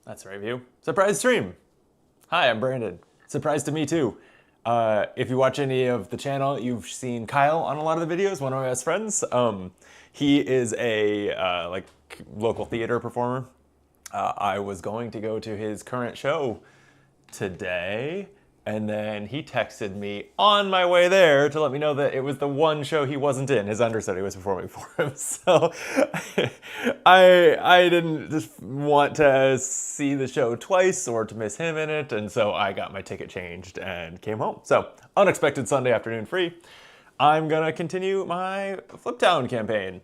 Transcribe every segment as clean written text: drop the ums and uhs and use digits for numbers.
That's right, view. Surprise stream. Hi, I'm Brandon. Surprise to me too. If you watch any of the channel, you've seen Kyle on a lot of the videos, one of my best friends. He is a local theater performer. I was going to go to his current show today, and then he texted me on my way there to let me know that it was the one show he wasn't in. His understudy was performing for him. So I didn't just want to see the show twice or to miss him in it, and so I got my ticket changed and came home. So unexpected Sunday afternoon free. I'm gonna continue my Fliptown campaign.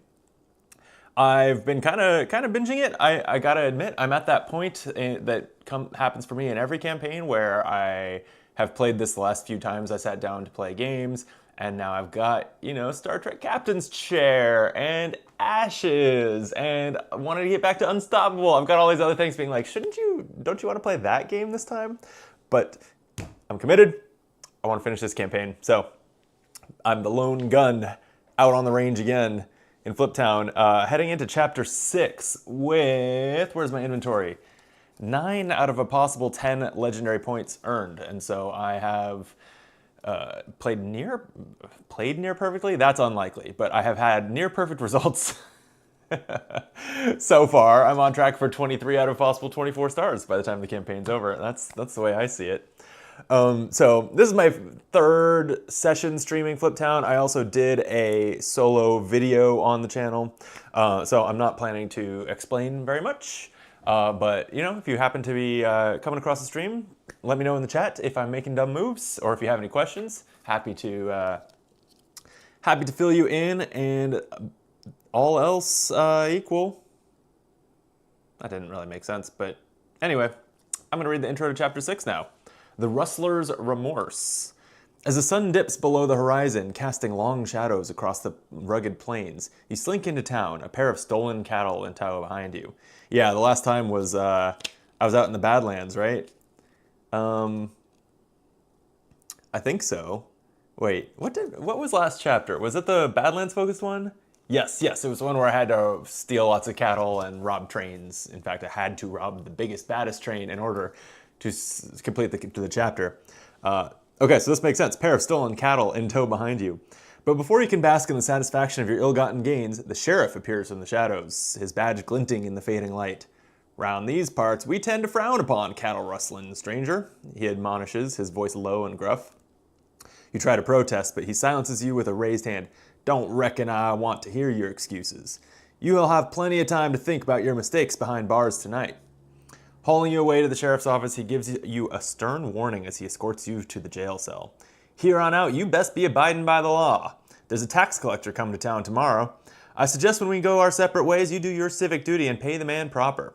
I've been kind of binging it. I gotta admit, I'm at that point that happens for me in every campaign where I have played this the last few times I sat down to play games, and now I've got, Star Trek Captain's Chair and Ashes, and I wanted to get back to Unstoppable. I've got all these other things being like, don't you want to play that game this time? But I'm committed. I want to finish this campaign. So I'm the lone gun out on the range again in Fliptown, heading into chapter 6 with, where's my inventory? 9 out of a possible 10 legendary points earned. And so I have played near perfectly. That's unlikely, but I have had near perfect results so far. I'm on track for 23 out of possible 24 stars by the time the campaign's over. That's the way I see it. So this is my third session streaming Fliptown. I also did a solo video on the channel, so I'm not planning to explain very much. But if you happen to be coming across the stream, let me know in the chat if I'm making dumb moves or if you have any questions. Happy to fill you in, and all else equal. That didn't really make sense, but anyway, I'm gonna read the intro to chapter 6 now. The Rustler's Remorse. As the sun dips below the horizon, casting long shadows across the rugged plains, you slink into town, a pair of stolen cattle in tow behind you. Yeah, the last time was, I was out in the Badlands, right? I think so. Wait, what was last chapter? Was it the Badlands focused one? Yes, it was the one where I had to steal lots of cattle and rob trains. In fact, I had to rob the biggest, baddest train in order to complete the chapter. Okay, so this makes sense. Pair of stolen cattle in tow behind you. But before you can bask in the satisfaction of your ill-gotten gains, the sheriff appears from the shadows, his badge glinting in the fading light. Round these parts, we tend to frown upon cattle rustling, stranger, he admonishes, his voice low and gruff. You try to protest, but he silences you with a raised hand. Don't reckon I want to hear your excuses. You'll have plenty of time to think about your mistakes behind bars tonight. Hauling you away to the sheriff's office, he gives you a stern warning as he escorts you to the jail cell. Here on out, you best be abiding by the law. There's a tax collector coming to town tomorrow. I suggest when we go our separate ways, you do your civic duty and pay the man proper.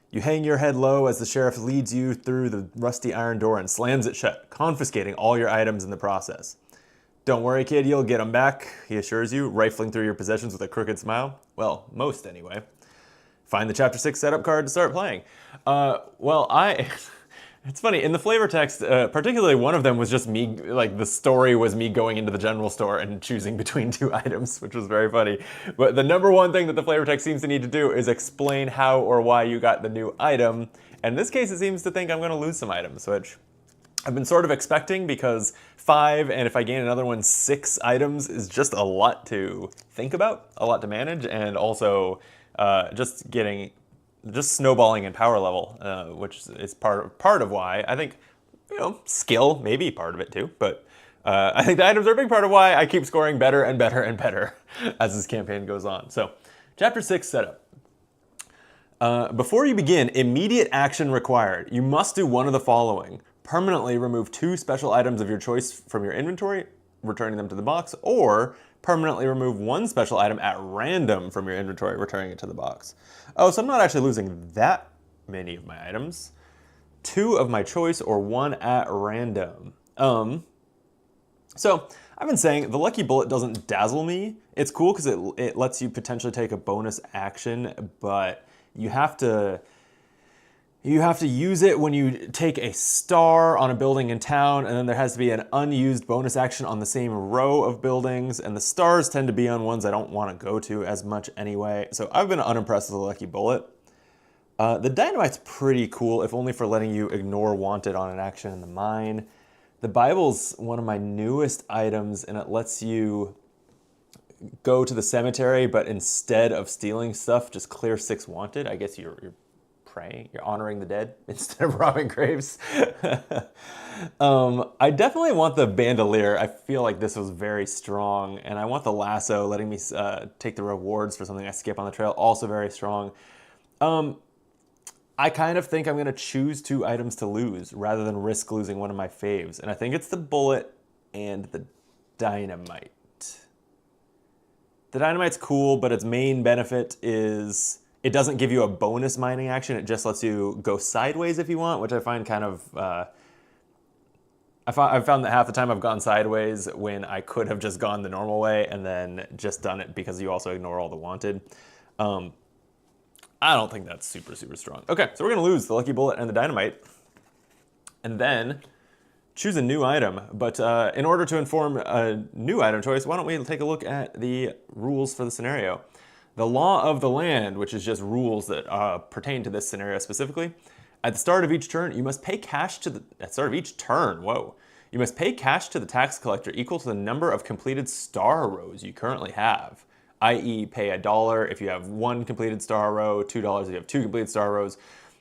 You hang your head low as the sheriff leads you through the rusty iron door and slams it shut, confiscating all your items in the process. Don't worry, kid, you'll get them back, he assures you, rifling through your possessions with a crooked smile. Well, most anyway. Find the chapter 6 setup card to start playing. It's funny, in the flavor text, particularly one of them was just me, the story was me going into the general store and choosing between 2 items, which was very funny. But the number one thing that the flavor text seems to need to do is explain how or why you got the new item. And in this case, it seems to think I'm gonna lose some items, which I've been sort of expecting, because 5, and if I gain another one, 6 items is just a lot to think about, a lot to manage, and also just snowballing in power level, which is part of why I think, skill may be part of it too, but I think the items are a big part of why I keep scoring better and better and better as this campaign goes on. So, chapter 6 setup. Before you begin, immediate action required. You must do one of the following. Permanently remove 2 special items of your choice from your inventory, returning them to the box, or permanently remove 1 special item at random from your inventory, returning it to the box. Oh, so I'm not actually losing that many of my items. 2 of my choice or 1 at random. So I've been saying the lucky bullet doesn't dazzle me. It's cool because it lets you potentially take a bonus action, but you have to use it when you take a star on a building in town, and then there has to be an unused bonus action on the same row of buildings, and the stars tend to be on ones I don't want to go to as much anyway. So I've been unimpressed with the lucky bullet. The dynamite's pretty cool, if only for letting you ignore wanted on an action in the mine. The Bible's one of my newest items, and it lets you go to the cemetery, but instead of stealing stuff, just clear 6 wanted. I guess you're praying, you're honoring the dead instead of robbing graves. I definitely want the bandolier. I feel like this was very strong, and I want the lasso, letting me take the rewards for something I skip on the trail, also very strong. I kind of think I'm going to choose 2 items to lose rather than risk losing one of my faves, and I think it's the bullet and the dynamite. The dynamite's cool, but its main benefit is it doesn't give you a bonus mining action. It just lets you go sideways if you want, which I find kind of... I've found that half the time I've gone sideways when I could have just gone the normal way and then just done it because you also ignore all the wanted. I don't think that's super, super strong. Okay, so we're going to lose the lucky bullet and the dynamite. And then choose a new item. But in order to inform a new item choice, why don't we take a look at the rules for the scenario. The law of the land, which is just rules that pertain to this scenario specifically. At the start of each turn, you must pay cash to the... At the start of each turn, whoa. You must pay cash to the tax collector equal to the number of completed star rows you currently have. I.e. pay $1 if you have 1 completed star row, $2 if you have 2 completed star rows.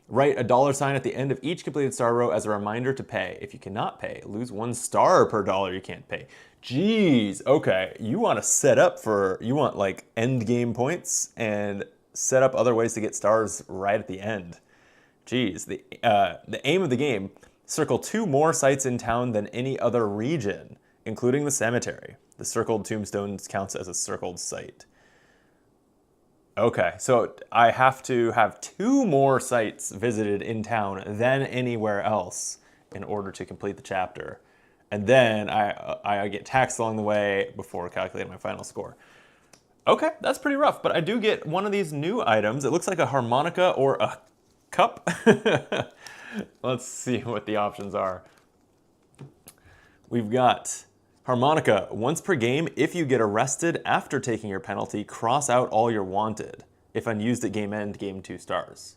Write a $sign at the end of each completed star row as a reminder to pay. If you cannot pay, lose 1 star per dollar you can't pay. Jeez, okay, you want to set up for, you want like end game points and set up other ways to get stars right at the end. Jeez, the aim of the game, circle 2 more sites in town than any other region, including the cemetery. The circled tombstones counts as a circled site. Okay, so I have to have 2 more sites visited in town than anywhere else in order to complete the chapter. And then I get taxed along the way before calculating my final score. Okay, that's pretty rough, but I do get one of these new items. It looks like a harmonica or a cup. Let's see what the options are. We've got harmonica. Once per game, if you get arrested after taking your penalty, cross out all your wanted. If unused at game end, game 2 stars.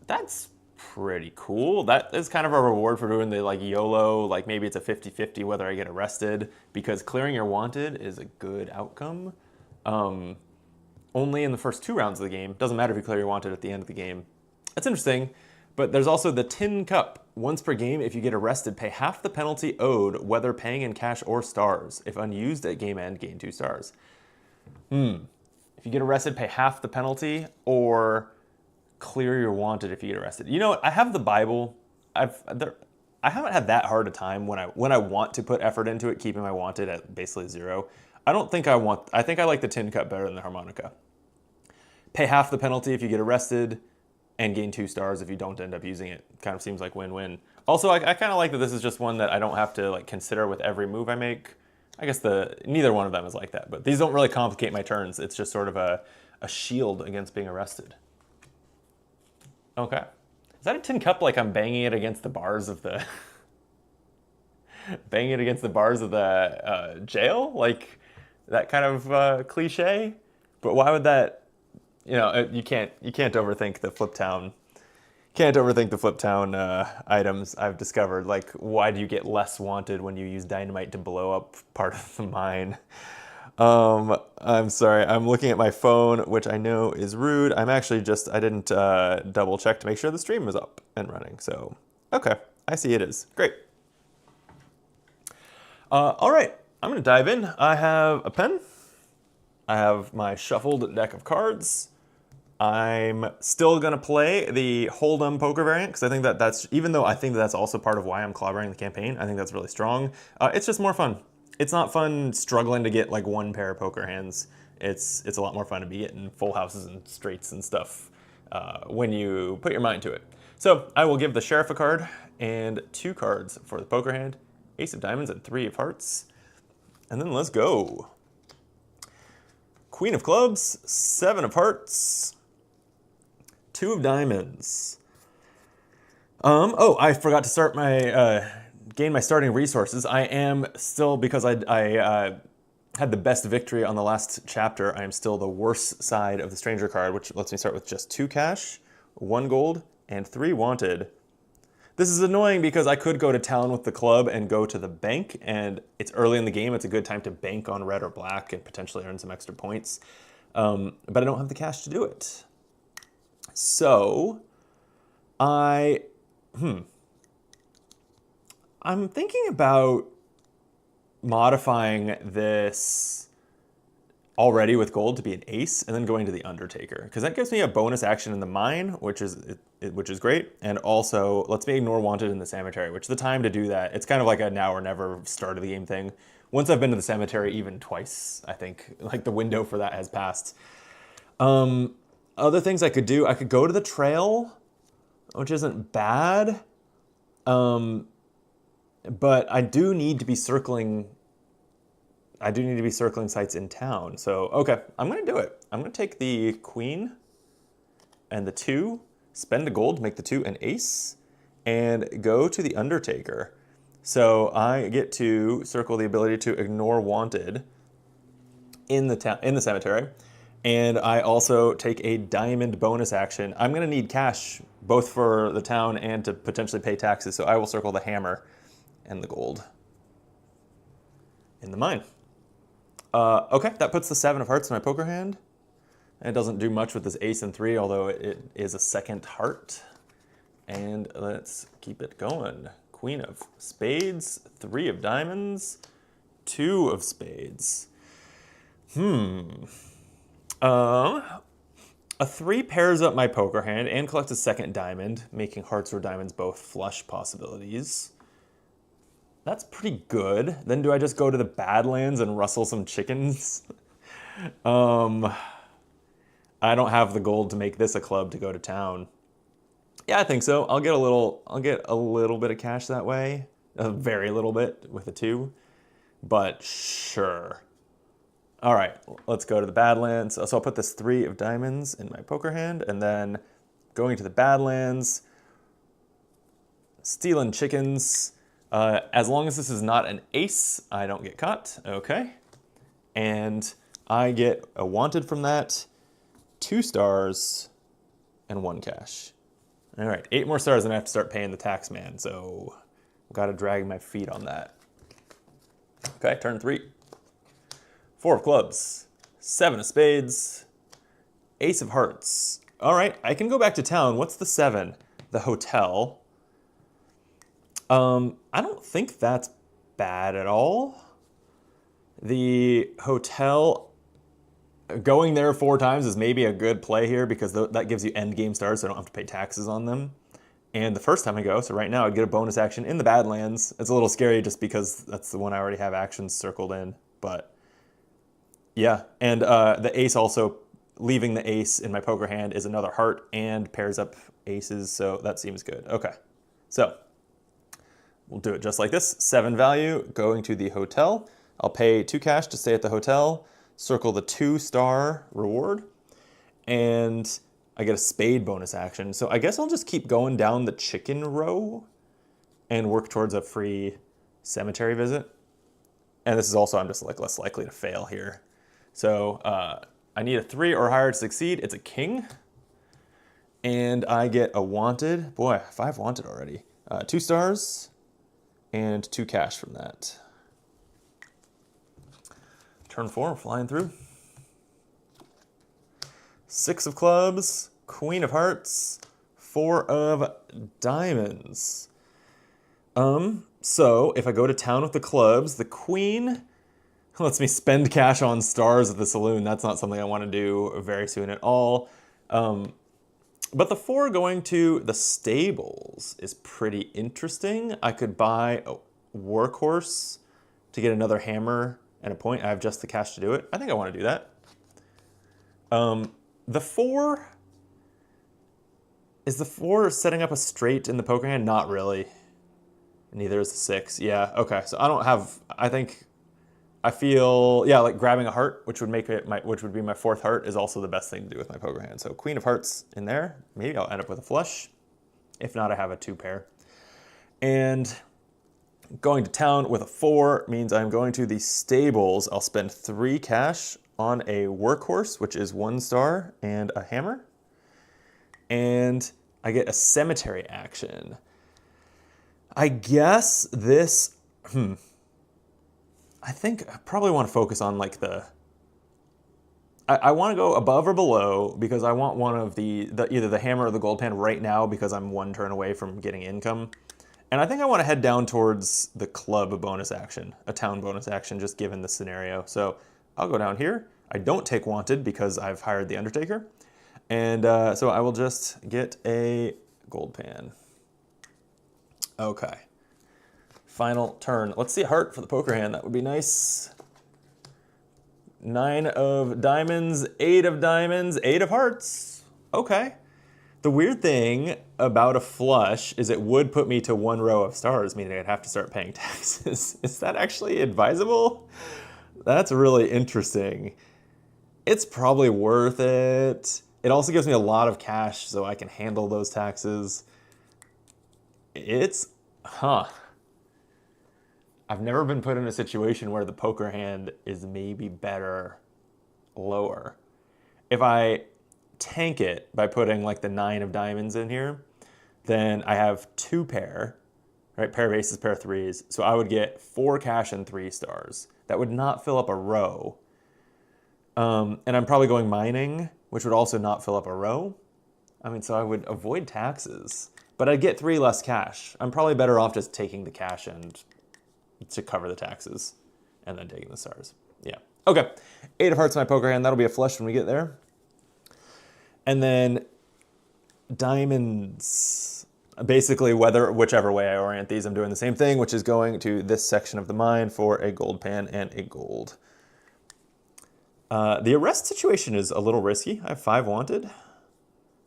That's pretty cool. That is kind of a reward for doing the like YOLO, like maybe it's a 50-50 whether I get arrested, because clearing your wanted is a good outcome. Only in the first 2 rounds of the game. Doesn't matter if you clear your wanted at the end of the game. That's interesting. But there's also the tin cup. Once per game, if you get arrested, pay half the penalty owed, whether paying in cash or stars. If unused at game end, gain 2 stars. If you get arrested, pay half the penalty, or clear your wanted if you get arrested. You know what? I have the Bible. I haven't had that hard a time when I want to put effort into it, keeping my wanted at basically 0. I think I like the tin cup better than the harmonica. Pay half the penalty if you get arrested, and gain 2 stars if you don't end up using it. Kind of seems like win-win. Also, I kind of like that this is just one that I don't have to like consider with every move I make. I guess neither one of them is like that, but these don't really complicate my turns. It's just sort of a shield against being arrested. Okay. Is that a tin cup like I'm banging it against the bars of the... banging it against the bars of the jail? Like that kind of cliche? But why would that... You know, you can't overthink the Fliptown. Can't overthink the Fliptown items. I've discovered, like, why do you get less wanted when you use dynamite to blow up part of the mine? I'm sorry. I'm looking at my phone, which I know is rude. I didn't double check to make sure the stream was up and running. So, okay, I see it is. Great. All right, I'm gonna dive in. I have a pen. I have my shuffled deck of cards. I'm still going to play the Hold'em poker variant because I think that's, even though I think that's also part of why I'm clobbering the campaign, I think that's really strong. It's just more fun. It's not fun struggling to get like 1 pair of poker hands. It's a lot more fun to be getting full houses and straights and stuff when you put your mind to it. So I will give the Sheriff a card and 2 cards for the poker hand, Ace of Diamonds and 3 of Hearts. And then let's go. Queen of Clubs, 7 of Hearts, 2 of Diamonds. Oh, I forgot to start my gain my starting resources. I am still, because I had the best victory on the last chapter, I am still the worst side of the stranger card, which lets me start with just 2 cash, 1 gold, and 3 wanted. This is annoying because I could go to town with the club and go to the bank, and it's early in the game. It's a good time to bank on red or black and potentially earn some extra points. But I don't have the cash to do it. So I'm thinking about modifying this already with gold to be an ace and then going to the Undertaker, because that gives me a bonus action in the mine, which is great, and also lets me ignore wanted in the cemetery, which is the time to do that. It's kind of like a now or never start of the game thing. Once I've been to the cemetery even twice, I think like the window for that has passed. Other things I could do, I could go to the trail, which isn't bad, but I do need to be circling sites in town. So, okay, I'm going to do it. I'm going to take the queen and the 2, spend a gold, make the 2 an ace, and go to the Undertaker. So I get to circle the ability to ignore wanted in the cemetery. And I also take a diamond bonus action. I'm going to need cash both for the town and to potentially pay taxes. So I will circle the hammer and the gold in the mine. Okay, that puts the 7 of hearts in my poker hand. And it doesn't do much with this ace and 3, although it is a second heart. And let's keep it going. Queen of spades, 3 of diamonds, 2 of spades. A 3 pairs up my poker hand and collects a second diamond, making hearts or diamonds both flush possibilities. That's pretty good. Then do I just go to the Badlands and rustle some chickens? I don't have the gold to make this a club to go to town. Yeah, I think so. I'll get a little bit of cash that way. A very little bit with a 2. But sure. All right, let's go to the Badlands. So I'll put this 3 of diamonds in my poker hand, and then going to the Badlands, stealing chickens. As long as this is not an ace, I don't get caught. Okay. And I get a wanted from that, 2 stars, and 1 cash. All right, 8 more stars, and I have to start paying the tax man. So I've got to drag my feet on that. Okay, turn 3. 4 of clubs, 7 of spades, ace of hearts. All right, I can go back to town. What's the 7? The hotel. I don't think that's bad at all. The hotel, going there 4 times is maybe a good play here because that gives you end game stars, so I don't have to pay taxes on them. And the first time I go, so right now I'd get a bonus action in the Badlands. It's a little scary just because that's the one I already have actions circled in, but yeah. And the ace also, leaving the ace in my poker hand is another heart and pairs up aces, so that seems good. Okay, so we'll do it just like this. 7 value, going to the hotel. I'll pay 2 cash to stay at the hotel, circle the 2-star reward, and I get a spade bonus action. So I guess I'll just keep going down the chicken row and work towards a free cemetery visit. And this is also, I'm just like less likely to fail here. So I need a 3 or higher to succeed. It's a king. And I get a wanted. Boy, 5 wanted already. 2 stars and 2 cash from that. Turn 4, flying through. 6 of clubs, queen of hearts, 4 of diamonds. So if I go to town with the clubs, the queen lets me spend cash on stars at the saloon. That's not something I want to do very soon at all. But the 4 going to the stables is pretty interesting. I could buy a workhorse to get another hammer and a point. I have just the cash to do it. I think I want to do that. The 4, is the 4 setting up a straight in the poker hand? Not really. Neither is the 6. Yeah, okay. So I don't have, I feel, yeah, like grabbing a heart, which would make it which would be my 4th heart, is also the best thing to do with my poker hand. So queen of hearts in there. Maybe I'll end up with a flush. If not, I have a 2 pair. And Going to town with a 4 means I'm going to the stables. I'll spend 3 cash on a workhorse, which is 1 star, and a hammer. And I get a cemetery action. I guess this, I think I probably want to focus on like I want to go above or below because I want one of either the hammer or the gold pan right now because I'm 1 turn away from getting income. And I think I want to head down towards the club bonus action, a town bonus action, just given the scenario. So I'll go down here. I don't take wanted because I've hired the Undertaker. And so I will just get a gold pan. Okay. Final turn. Let's see a heart for the poker hand. That would be nice. 9 of diamonds, 8 of diamonds, 8 of hearts. Okay. The weird thing about a flush is it would put me to 1 row of stars, meaning I'd have to start paying taxes. Is that actually advisable? That's really interesting. It's probably worth it. It also gives me a lot of cash so I can handle those taxes. I've never been put in a situation where the poker hand is maybe better lower. If I tank it by putting like the 9 of diamonds in here, then I have 2 pair, right? Pair of aces, pair of threes. So I would get 4 cash and 3 stars. That would not fill up a row. And I'm probably going mining, which would also not fill up a row. I mean, so I would avoid taxes, but I'd get 3 less cash. I'm probably better off just taking the cash and to cover the taxes and then taking the stars. Yeah. Okay. 8 of hearts in my poker hand. That'll be a flush when we get there. And then diamonds. Basically, whichever way I orient these, I'm doing the same thing, which is going to this section of the mine for a gold pan and a gold. The arrest situation is a little risky. I have 5 wanted,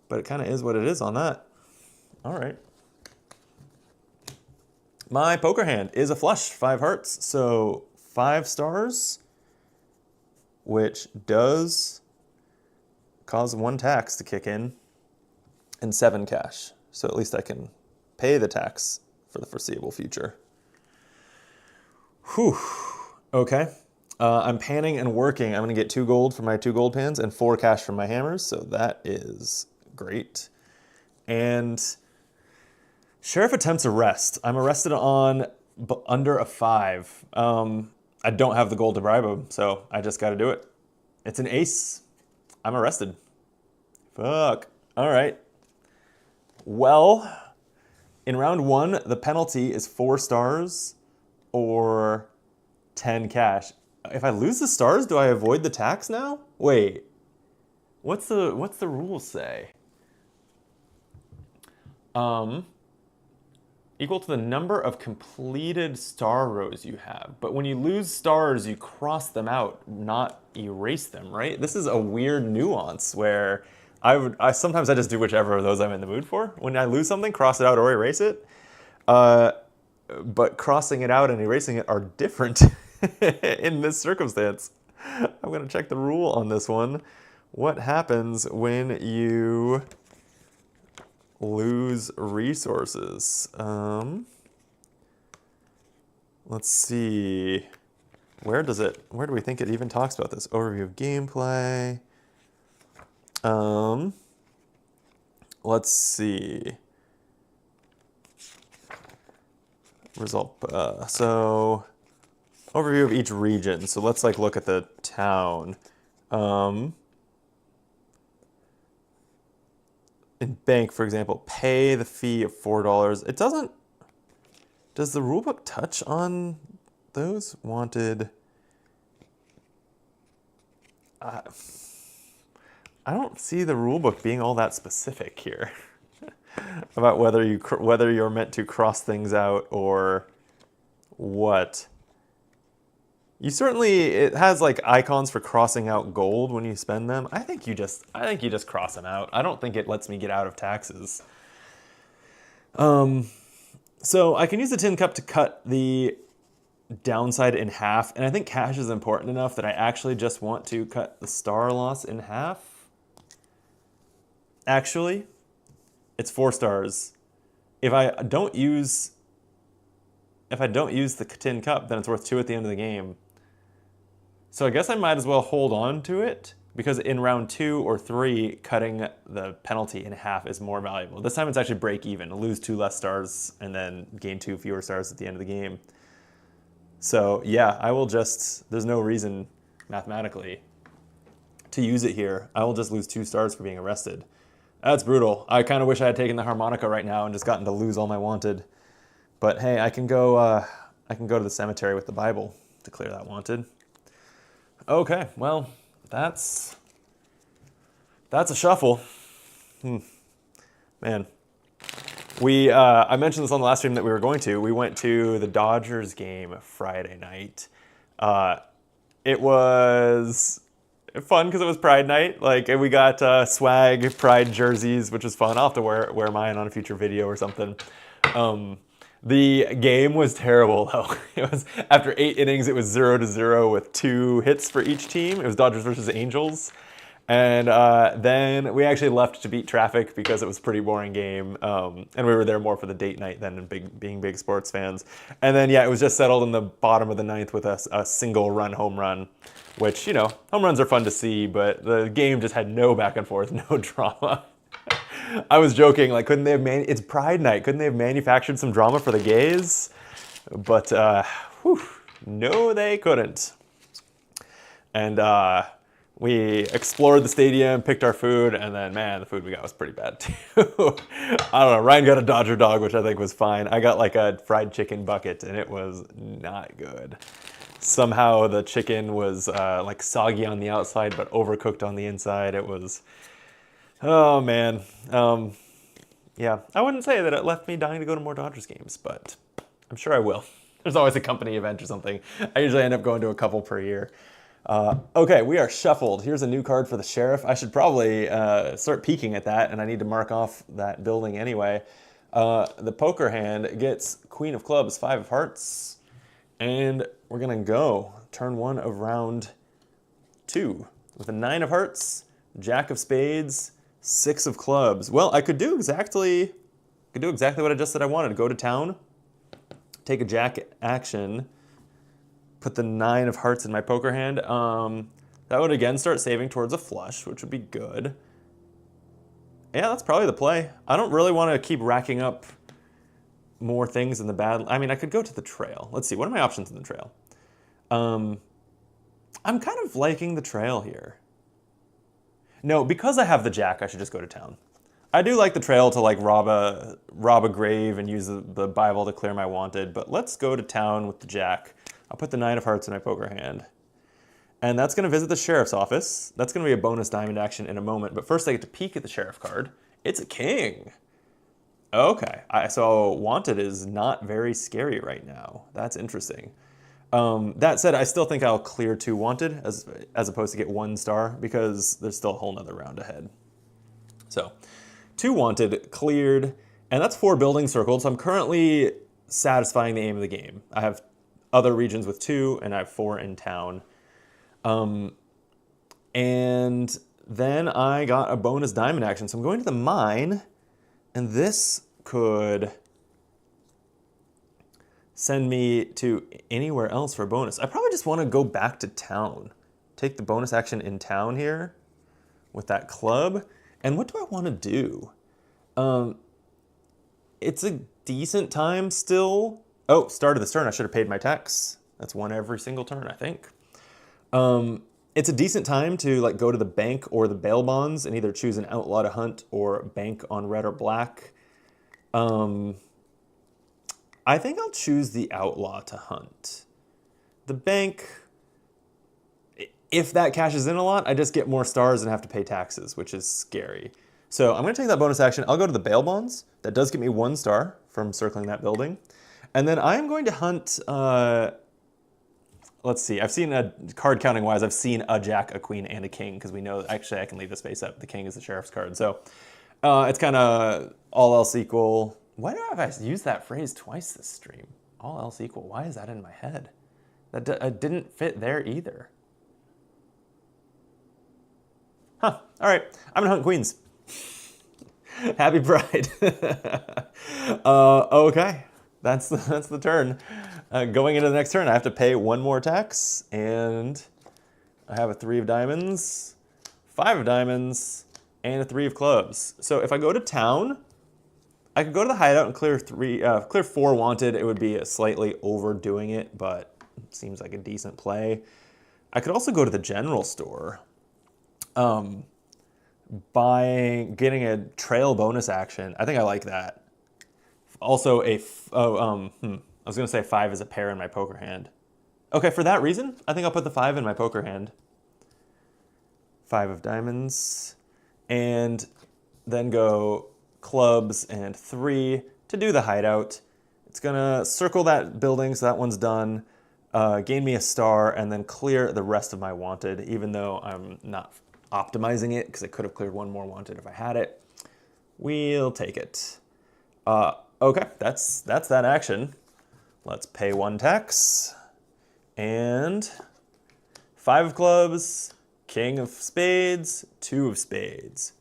but it kind of is what it is on that. All right. My poker hand is a flush, 5 hearts, so 5 stars, which does cause 1 tax to kick in, and 7 cash. So at least I can pay the tax for the foreseeable future. Whew. Okay. I'm panning and working. I'm going to get 2 gold for my 2 gold pans and 4 cash from my hammers, so that is great. And sheriff attempts arrest. I'm arrested on under a 5. I don't have the gold to bribe him, so I just got to do it. It's an ace. I'm arrested. Fuck. All right. Well, in round 1, the penalty is 4 stars or 10 cash. If I lose the stars, do I avoid the tax now? Wait. What's the rules say? Equal to the number of completed star rows you have. But when you lose stars, you cross them out, not erase them, right? This is a weird nuance where sometimes I just do whichever of those I'm in the mood for. When I lose something, cross it out or erase it. But crossing it out and erasing it are different in this circumstance. I'm gonna check the rule on this one. What happens when you lose resources? Let's see. Where do we think it even talks about this? Overview of gameplay. Let's see. Result. So overview of each region. So let's like look at the town. In bank, for example, pay the fee of $4. It doesn't. Does the rulebook touch on those wanted? I don't see the rulebook being all that specific here about whether you're meant to cross things out or what. You certainly, it has like icons for crossing out gold when you spend them. I think you just cross them out. I don't think it lets me get out of taxes. So I can use the tin cup to cut the downside in half, and I think cash is important enough that I actually just want to cut the star loss in half. Actually, it's 4 stars. If I don't use if I don't use the tin cup, then it's worth 2 at the end of the game. So I guess I might as well hold on to it, because in round 2 or 3, cutting the penalty in half is more valuable. This time it's actually break even. Lose 2 less stars and then gain 2 fewer stars at the end of the game. So yeah, I will just, there's no reason mathematically to use it here. I will just lose 2 stars for being arrested. That's brutal. I kind of wish I had taken the harmonica right now and just gotten to lose all my wanted. But hey, I can go to the cemetery with the Bible to clear that wanted. Okay, well, that's a shuffle. Man. I mentioned this on the last stream that we were going to. We went to the Dodgers game Friday night. It was fun because it was Pride night. And we got swag Pride jerseys, which was fun. I'll have to wear mine on a future video or something. The game was terrible though. It was after 8 innings, it was 0-0 with 2 hits for each team. It was Dodgers versus Angels. And then we actually left to beat traffic because it was a pretty boring game. And we were there more for the date night than being big sports fans. And then, yeah, it was just settled in the bottom of the 9th with a single run home run, which, home runs are fun to see, but the game just had no back and forth, no drama. I was joking, couldn't they have it's Pride night, couldn't they have manufactured some drama for the gays? But, no, they couldn't. And, we explored the stadium, picked our food, and then, man, the food we got was pretty bad, too. I don't know, Ryan got a Dodger dog, which I think was fine. I got, a fried chicken bucket, and it was not good. Somehow the chicken was, soggy on the outside, but overcooked on the inside. It was, oh, man. Yeah, I wouldn't say that it left me dying to go to more Dodgers games, but I'm sure I will. There's always a company event or something. I usually end up going to a couple per year. Okay, we are shuffled. Here's a new card for the sheriff. I should probably start peeking at that, and I need to mark off that building anyway. The poker hand gets Queen of Clubs, 5 of Hearts, and we're going to go turn 1 of round 2 with a 9 of Hearts, Jack of Spades, 6 of Clubs. Well, I could do exactly what I just said I wanted. Go to town, take a Jack action, put the 9 of Hearts in my poker hand. That would again start saving towards a flush, which would be good. Yeah, that's probably the play. I don't really want to keep racking up more things in the bad. I mean, I could go to the trail. Let's see, what are my options in the trail? I'm kind of liking the trail here. No, because I have the Jack, I should just go to town. I do like the trail to rob a grave and use the Bible to clear my wanted, but let's go to town with the Jack. I'll put the 9 of Hearts in my poker hand. And that's going to visit the sheriff's office. That's going to be a bonus diamond action in a moment. But first I get to peek at the sheriff card. It's a king. Okay. So wanted is not very scary right now. That's interesting. That said, I still think I'll clear 2 wanted as opposed to get 1 star because there's still a whole nother round ahead. So 2 wanted cleared. And that's 4 buildings circled. So I'm currently satisfying the aim of the game. I have other regions with 2, and I have 4 in town. And then I got a bonus diamond action. So I'm going to the mine, and this could send me to anywhere else for a bonus. I probably just want to go back to town. Take the bonus action in town here with that club. And what do I want to do? It's a decent time still. Oh, start of the turn. I should have paid my tax. That's 1 every single turn, I think. It's a decent time to go to the bank or the bail bonds and either choose an outlaw to hunt or bank on red or black. I think I'll choose the outlaw to hunt. The bank, if that cashes in a lot, I just get more stars and have to pay taxes, which is scary. So I'm going to take that bonus action. I'll go to the bail bonds. That does get me 1 star from circling that building. And then I am going to hunt, let's see, I've seen card counting wise, I've seen a Jack, a Queen, and a King, because we know, actually I can leave this face up. The King is the sheriff's card. So it's kind of all else equal. Why do I use that phrase twice this stream? All else equal. Why is that in my head? That didn't fit there either. Huh, all right, I'm gonna hunt queens. Happy Pride. Okay, that's the turn. Going into the next turn, I have to pay one more tax, and I have a 3 of diamonds, 5 of diamonds, and a 3 of clubs. So if I go to town, I could go to the hideout and clear 4 wanted. It would be slightly overdoing it, but it seems like a decent play. I could also go to the general store, getting a trail bonus action. I think I like that. Also, I was gonna say 5 is a pair in my poker hand. Okay, for that reason, I think I'll put the 5 in my poker hand. 5 of diamonds, and then go clubs and 3 to do the hideout. It's gonna circle that building, so that one's done. Gain me a star, and then clear the rest of my wanted, even though I'm not optimizing it, because I could have cleared one more wanted if I had it. We'll take it. Okay, that's that action. Let's pay 1 tax. And 5 of clubs, king of spades, 2 of spades.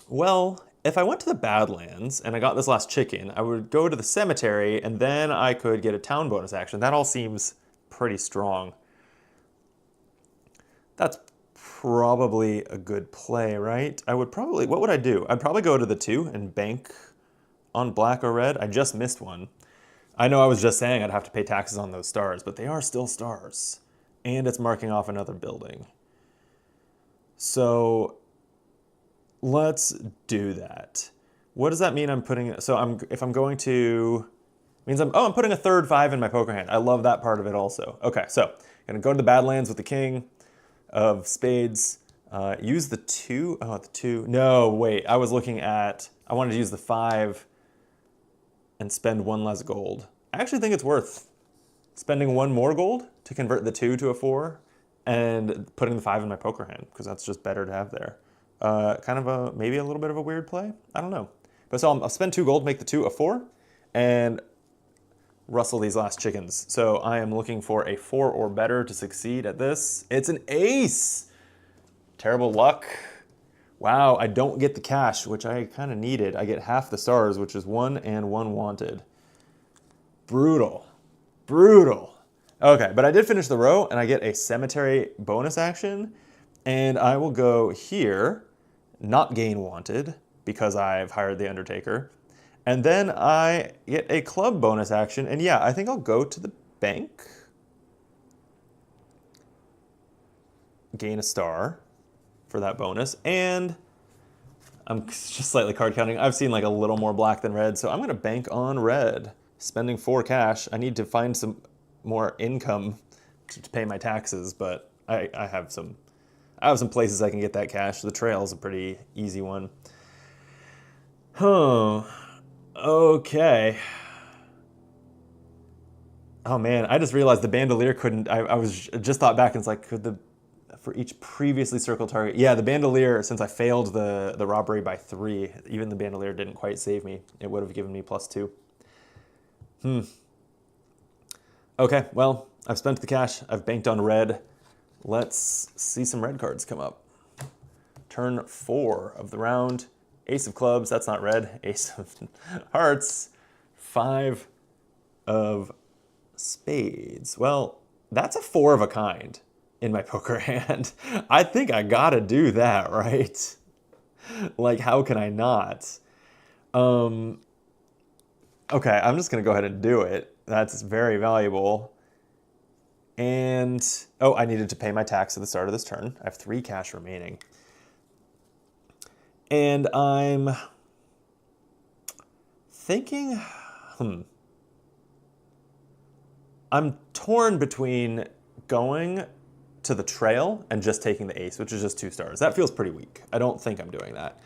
Well, if I went to the Badlands and I got this last chicken, I would go to the cemetery and then I could get a town bonus action. That all seems pretty strong. That's probably a good play, right? What would I do? I'd probably go to the 2 and bank on black or red. I just missed one. I know I was just saying I'd have to pay taxes on those stars, but they are still stars. And it's marking off another building. So let's do that. What does that mean I'm putting, so if I'm going to, means I'm putting a 3rd 5 in my poker hand. I love that part of it also. Okay, so I'm gonna go to the Badlands with the king of spades, use the 2, the 2, no, wait, I wanted to use the 5 and spend 1 less gold. I actually think it's worth spending 1 more gold to convert the 2 to a 4 and putting the 5 in my poker hand, because that's just better to have there. Kind of maybe a little bit of a weird play, I don't know. But so I'll spend 2 gold, make the 2 a 4, and rustle these last chickens. So I am looking for a 4 or better to succeed at this. It's an ace! Terrible luck. Wow, I don't get the cash, which I kind of needed. I get half the stars, which is 1 and 1 wanted. Brutal. Brutal. Okay, but I did finish the row, and I get a cemetery bonus action, and I will go here, not gain wanted, because I've hired the Undertaker, and then I get a club bonus action, and yeah, I think I'll go to the bank, gain a star for that bonus, and I'm just slightly card counting. I've seen like a little more black than red, so I'm gonna bank on red. Spending 4 cash. I need to find some more income to pay my taxes, but I have some places I can get that cash. The trail is a pretty easy one. Huh. Okay. Oh man, I just realized the bandolier couldn't, I just thought back and it's like, for each previously circled target, yeah, the bandolier, since I failed the robbery by 3, even the bandolier didn't quite save me. It would have given me +2. Okay, well, I've spent the cash, I've banked on red. Let's see some red cards come up. Turn 4 of the round. Ace of clubs, that's not red. Ace of hearts. 5 of spades. Well, that's a 4 of a kind in my poker hand. I think I gotta do that, right? Like, how can I not? Okay, I'm just gonna go ahead and do it. That's very valuable. And, oh, I needed to pay my tax at the start of this turn. I have 3 cash remaining. And I'm thinking, I'm torn between going to the trail and just taking the ace, which is just 2 stars. That feels pretty weak. I don't think I'm doing that.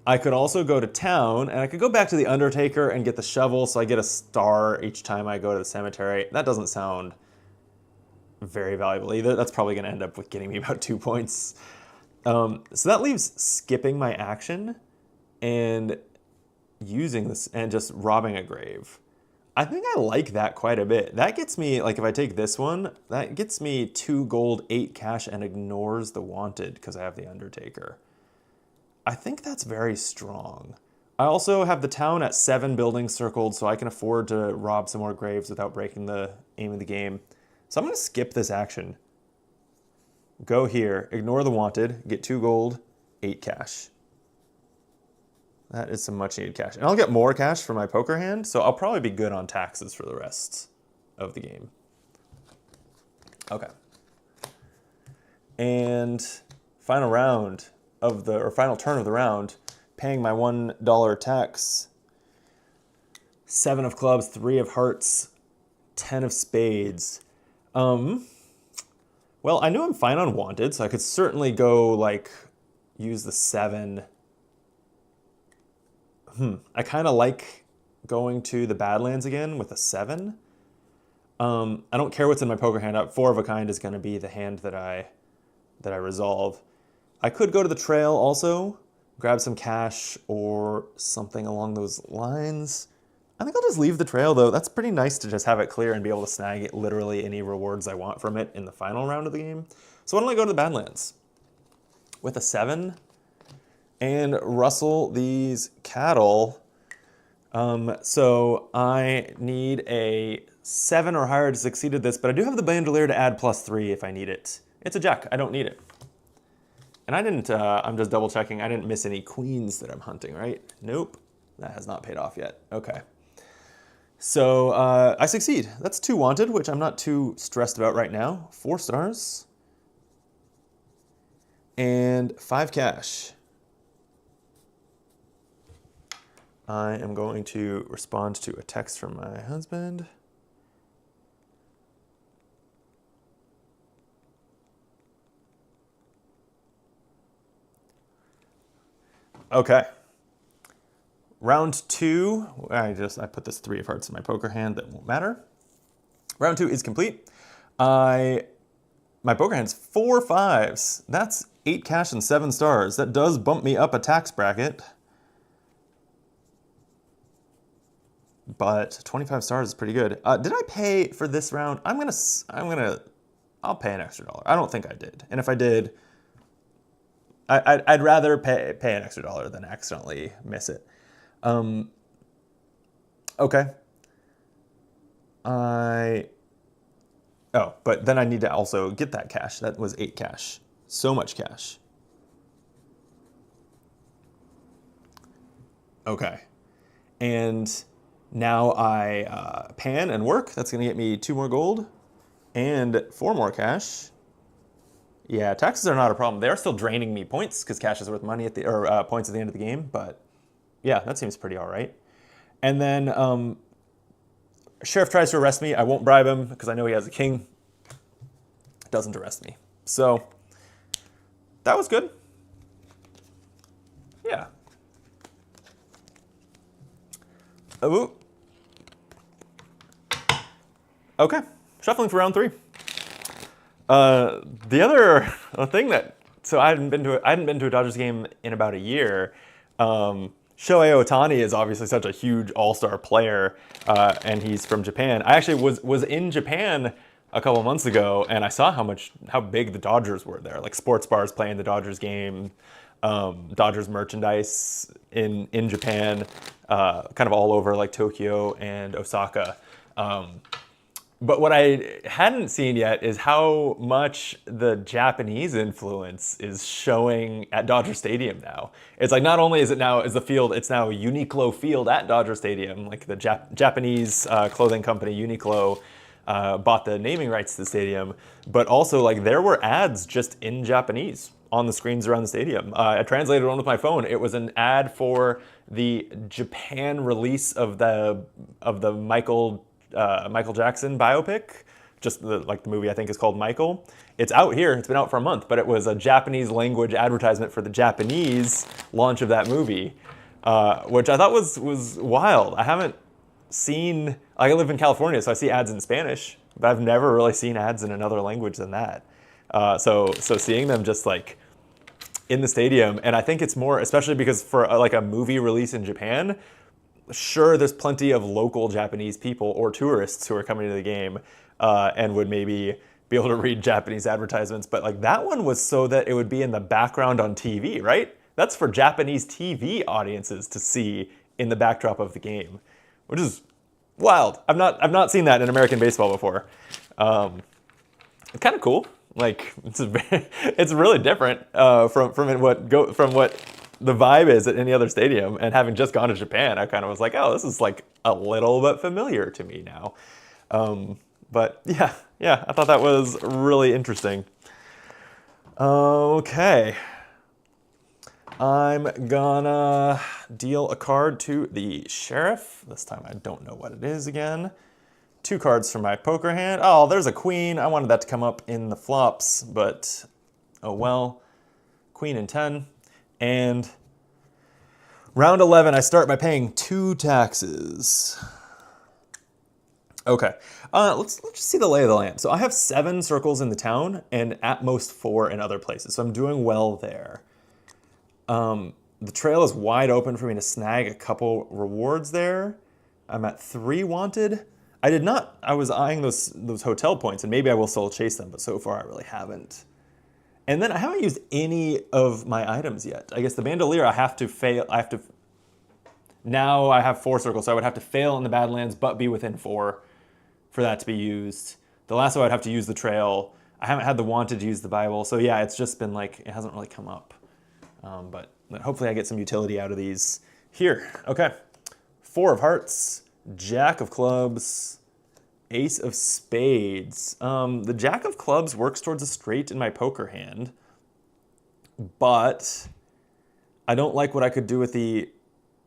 I could also go to town, and I could go back to the Undertaker and get the shovel, so I get a star each time I go to the cemetery. That doesn't sound very valuable either. That's probably going to end up with getting me about 2 points. So that leaves skipping my action and using this and just robbing a grave. I think I like that quite a bit. That gets me, like if I take this one, that gets me 2 gold, 8 cash, and ignores the wanted because I have the Undertaker. I think that's very strong. I also have the town at 7 buildings circled, so I can afford to rob some more graves without breaking the aim of the game. So I'm going to skip this action. Go here, ignore the wanted, get 2 gold, 8 cash. That is some much needed cash. And I'll get more cash for my poker hand, so I'll probably be good on taxes for the rest of the game. Okay. And final round of the, or final turn of the round, paying my $1 tax. 7 of clubs, 3 of hearts, 10 of spades. Well, I knew I'm fine on wanted, so I could certainly go, like, use the 7. I kind of like going to the Badlands again with a 7. I don't care what's in my poker hand. 4 of a kind is going to be the hand that I resolve. I could go to the trail also, grab some cash or something along those lines. I think I'll just leave the trail though. That's pretty nice to just have it clear and be able to snag literally any rewards I want from it in the final round of the game. So why don't I go to the Badlands with a 7 and rustle these cattle. So I need a 7 or higher to succeed at this, but I do have the bandolier to add +3 if I need it. It's a jack, I don't need it. And I didn't, I'm just double checking, I didn't miss any queens that I'm hunting, right? Nope, that has not paid off yet, okay. So I succeed. That's 2 wanted, which I'm not too stressed about right now. 4 stars. And 5 cash. I am going to respond to a text from my husband. Okay. Round 2, I put this 3 of hearts in my poker hand, that won't matter. Round 2 is complete. My poker hand's 4 5s. That's 8 cash and 7 stars. That does bump me up a tax bracket. But 25 stars is pretty good. Did I pay for this round? I'll pay an extra $1. I don't think I did. And if I did, I'd rather pay an extra $1 than accidentally miss it. Okay. But then I need to also get that cash. That was 8 cash. So much cash. Okay. And now I pan and work. That's going to get me 2 more gold and 4 more cash. Yeah, taxes are not a problem. They're still draining me points because cash is worth money at the points at the end of the game. But yeah, that seems pretty all right. And then sheriff tries to arrest me. I won't bribe him because I know he has a king. Doesn't arrest me. So that was good. Yeah. Ooh. Okay, shuffling for round 3. The other thing so I hadn't been to a Dodgers game in about a year. Shohei Ohtani is obviously such a huge all-star player, and he's from Japan. I actually was in Japan a couple months ago, and I saw how big the Dodgers were there. Like sports bars playing the Dodgers game, Dodgers merchandise in Japan, kind of all over like Tokyo and Osaka. But what I hadn't seen yet is how much the Japanese influence is showing at Dodger Stadium now. It's like not only is the field, it's now Uniqlo Field at Dodger Stadium. Like the Japanese clothing company Uniqlo bought the naming rights to the stadium, but also like there were ads just in Japanese on the screens around the stadium. I translated one with my phone. It was an ad for the Japan release of the Michael Jackson biopic, just the movie I think is called Michael. It's out here, it's been out for a month, but it was a Japanese language advertisement for the Japanese launch of that movie, which I thought was wild. I haven't seen, I live in California, so I see ads in Spanish, but I've never really seen ads in another language than that. So seeing them just like in the stadium, and I think it's more, especially because for like a movie release in Japan, sure, there's plenty of local Japanese people or tourists who are coming to the game and would maybe be able to read Japanese advertisements, but like that one was so that it would be in the background on TV, right? That's for Japanese TV audiences to see in the backdrop of the game, which is wild. I've not seen that in American baseball before. It's kind of cool. Like it's really different from what the vibe is at any other stadium. And having just gone to Japan, I kind of was like, oh, this is like a little bit familiar to me now. But yeah, I thought that was really interesting. Okay. I'm gonna deal a card to the sheriff. This time I don't know what it is again. 2 cards from my poker hand. Oh, there's a queen. I wanted that to come up in the flops, but oh well. Queen and 10. And round 11, I start by paying 2 taxes. Okay, let's just see the lay of the land. So I have 7 circles in the town and at most 4 in other places. So I'm doing well there. The trail is wide open for me to snag a couple rewards there. I'm at 3 wanted. I was eyeing those hotel points and maybe I will still chase them, but so far I really haven't. And then I haven't used any of my items yet. I guess the bandolier I have to fail, now I have 4 circles, so I would have to fail in the Badlands but be within 4 for that to be used. The lasso I'd have to use the trail. I haven't had the wanted to use the Bible, so yeah, it's just been like, it hasn't really come up. But hopefully I get some utility out of these here. Okay, 4 of hearts, Jack of clubs, Ace of spades. The Jack of clubs works towards a straight in my poker hand, but I don't like what I could do with the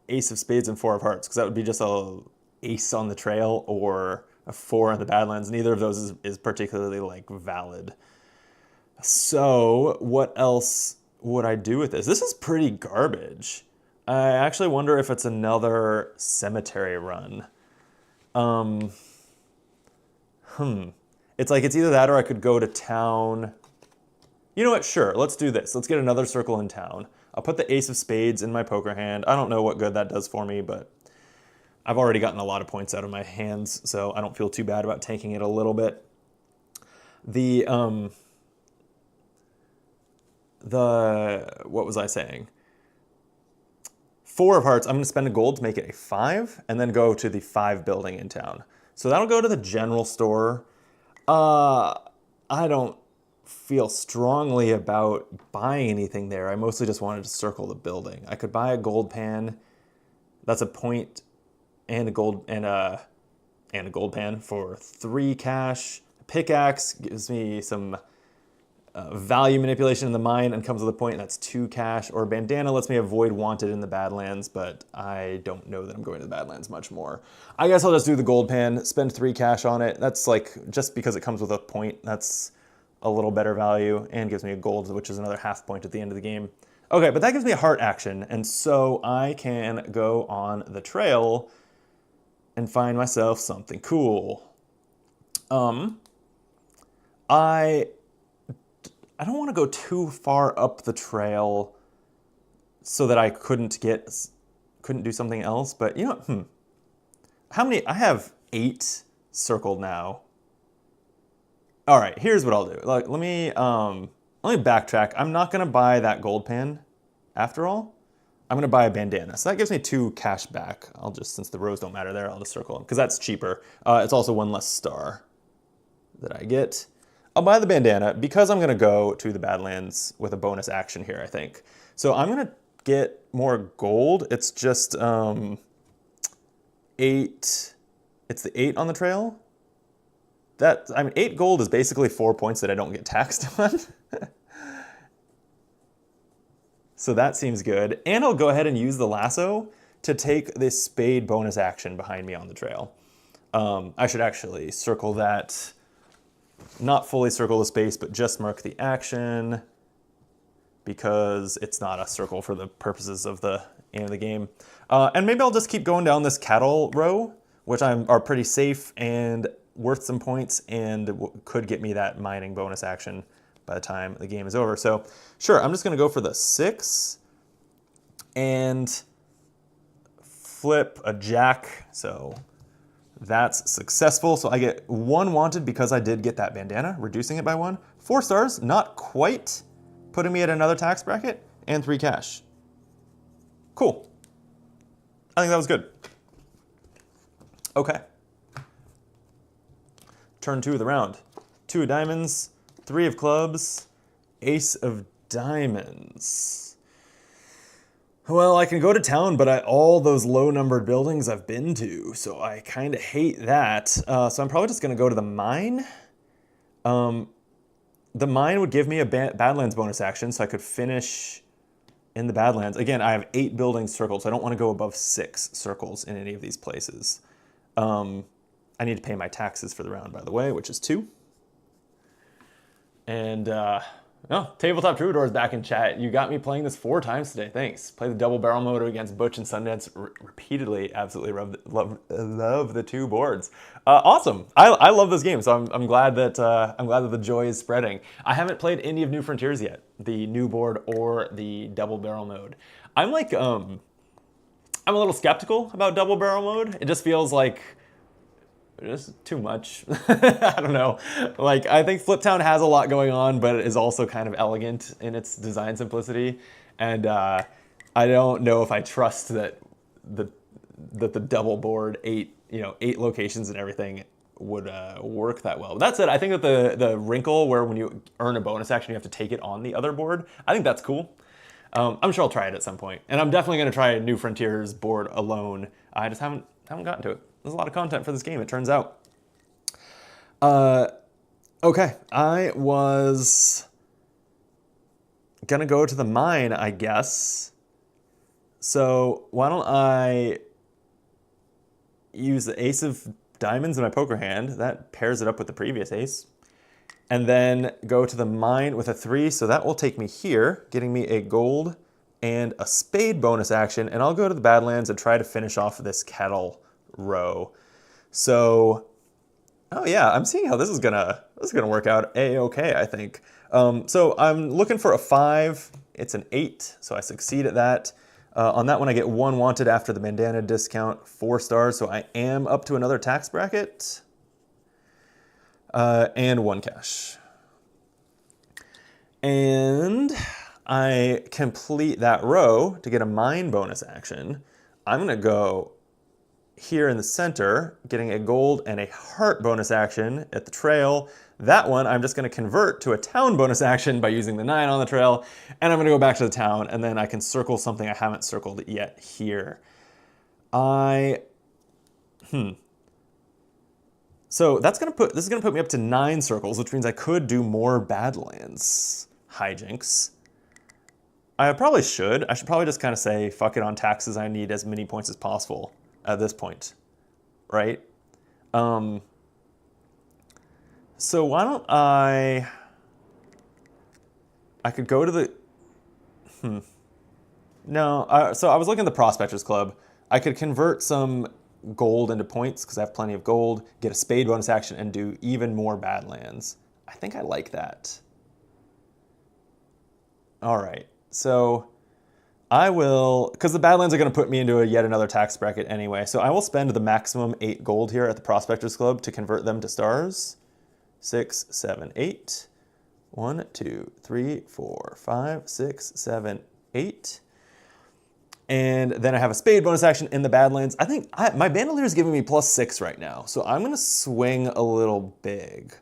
Ace of spades and 4 of hearts, because that would be just a ace on the trail or a 4 on the Badlands. Neither of those is particularly like valid. So what else would I do with this? This is pretty garbage. I actually wonder if it's another cemetery run. It's like it's either that or I could go to town. You know what? Sure, let's do this. Let's get another circle in town. I'll put the Ace of spades in my poker hand. I don't know what good that does for me, but I've already gotten a lot of points out of my hands, so I don't feel too bad about tanking it a little bit. What was I saying? 4 of hearts, I'm going to spend a gold to make it a 5, and then go to the 5 building in town. So that'll go to the general store. I don't feel strongly about buying anything there. I mostly just wanted to circle the building. I could buy a gold pan. That's a point and a gold pan for 3 cash. Pickaxe gives me some value manipulation in the mine and comes with a point, and that's 2 cash. Or bandana lets me avoid wanted in the Badlands, but I don't know that I'm going to the Badlands much more. I guess I'll just do the gold pan, spend 3 cash on it. That's like, just because it comes with a point, that's a little better value and gives me a gold, which is another half point at the end of the game. Okay, but that gives me a heart action, and so I can go on the trail and find myself something cool. I don't want to go too far up the trail so that I couldn't do something else, but you know, how many? I have 8 circled now. All right, here's what I'll do. Like, let me backtrack. I'm not gonna buy that gold pan after all. I'm gonna buy a bandana. So that gives me 2 cash back. I'll just, since the rows don't matter there, I'll just circle them because that's cheaper. It's also 1 less star that I get. I'll buy the bandana because I'm gonna go to the Badlands with a bonus action here, I think. So I'm gonna get more gold. It's just 8, it's the 8 on the trail. 8 gold is basically 4 points that I don't get taxed on. So that seems good. And I'll go ahead and use the lasso to take this spade bonus action behind me on the trail. I should actually circle that. Not fully circle the space, but just mark the action because it's not a circle for the purposes of the aim of the game. And maybe I'll just keep going down this cattle row, which are pretty safe and worth some points and could get me that mining bonus action by the time the game is over. So sure, I'm just gonna go for the 6 and flip a jack. So that's successful. So I get 1 wanted because I did get that bandana, reducing it by 1. 4 stars, not quite putting me at another tax bracket, and 3 cash. Cool. I think that was good. Okay. Turn 2 of the round. 2 of diamonds, 3 of clubs, ace of diamonds. Well, I can go to town, but all those low-numbered buildings I've been to, so I kind of hate that. So I'm probably just going to go to the mine. The mine would give me a Badlands bonus action, so I could finish in the Badlands. Again, I have 8 buildings circled, so I don't want to go above 6 circles in any of these places. I need to pay my taxes for the round, by the way, which is 2. And, Tabletop Troubadour is back in chat. You got me playing this 4 times today. Thanks. Play the double barrel mode against Butch and Sundance repeatedly. Absolutely love the 2 boards. Awesome. I love this game, so I'm glad that the joy is spreading. I haven't played any of New Frontiers yet, the new board or the double barrel mode. I'm like I'm a little skeptical about double barrel mode. It just feels like just too much. I don't know. Like, I think Fliptown has a lot going on, but it is also kind of elegant in its design simplicity. And I don't know if I trust that the double board, 8 locations and everything would work that well. But that said, I think that the wrinkle where when you earn a bonus action, you have to take it on the other board, I think that's cool. I'm sure I'll try it at some point. And I'm definitely going to try a New Frontiers board alone. I just haven't gotten to it. There's a lot of content for this game, it turns out. Okay, I was gonna go to the mine, I guess. So why don't I use the ace of diamonds in my poker hand. That pairs it up with the previous ace. And then go to the mine with a 3, so that will take me here, getting me a gold and a spade bonus action, and I'll go to the Badlands and try to finish off this kettle row. So, oh yeah, I'm seeing how this is gonna work out a-okay, I think. So I'm looking for a 5. It's an 8, so I succeed at that. On that one, I get 1 wanted after the bandana discount, 4 stars, so I am up to another tax bracket. And 1 cash. And I complete that row to get a mine bonus action. I'm gonna go here in the center, getting a gold and a heart bonus action at the trail. That one I'm just gonna convert to a town bonus action by using the 9 on the trail, and I'm gonna go back to the town, and then I can circle something I haven't circled yet here. So this is gonna put me up to 9 circles, which means I could do more Badlands hijinks. I probably should. I should probably just kind of say, fuck it on taxes, I need as many points as possible at this point, right? So why don't I could go to the, no, so I was looking at the Prospectors Club. I could convert some gold into points because I have plenty of gold, get a spade bonus action, and do even more Badlands. I think I like that. All right, so I will, because the Badlands are going to put me into yet another tax bracket anyway, so I will spend the maximum 8 gold here at the Prospectors Club to convert them to stars. 6, 7, 8. 1, 2, 3, 4, 5, 6, 7, 8. And then I have a spade bonus action in the Badlands. I think my Bandolier is giving me +6 right now, so I'm going to swing a little big.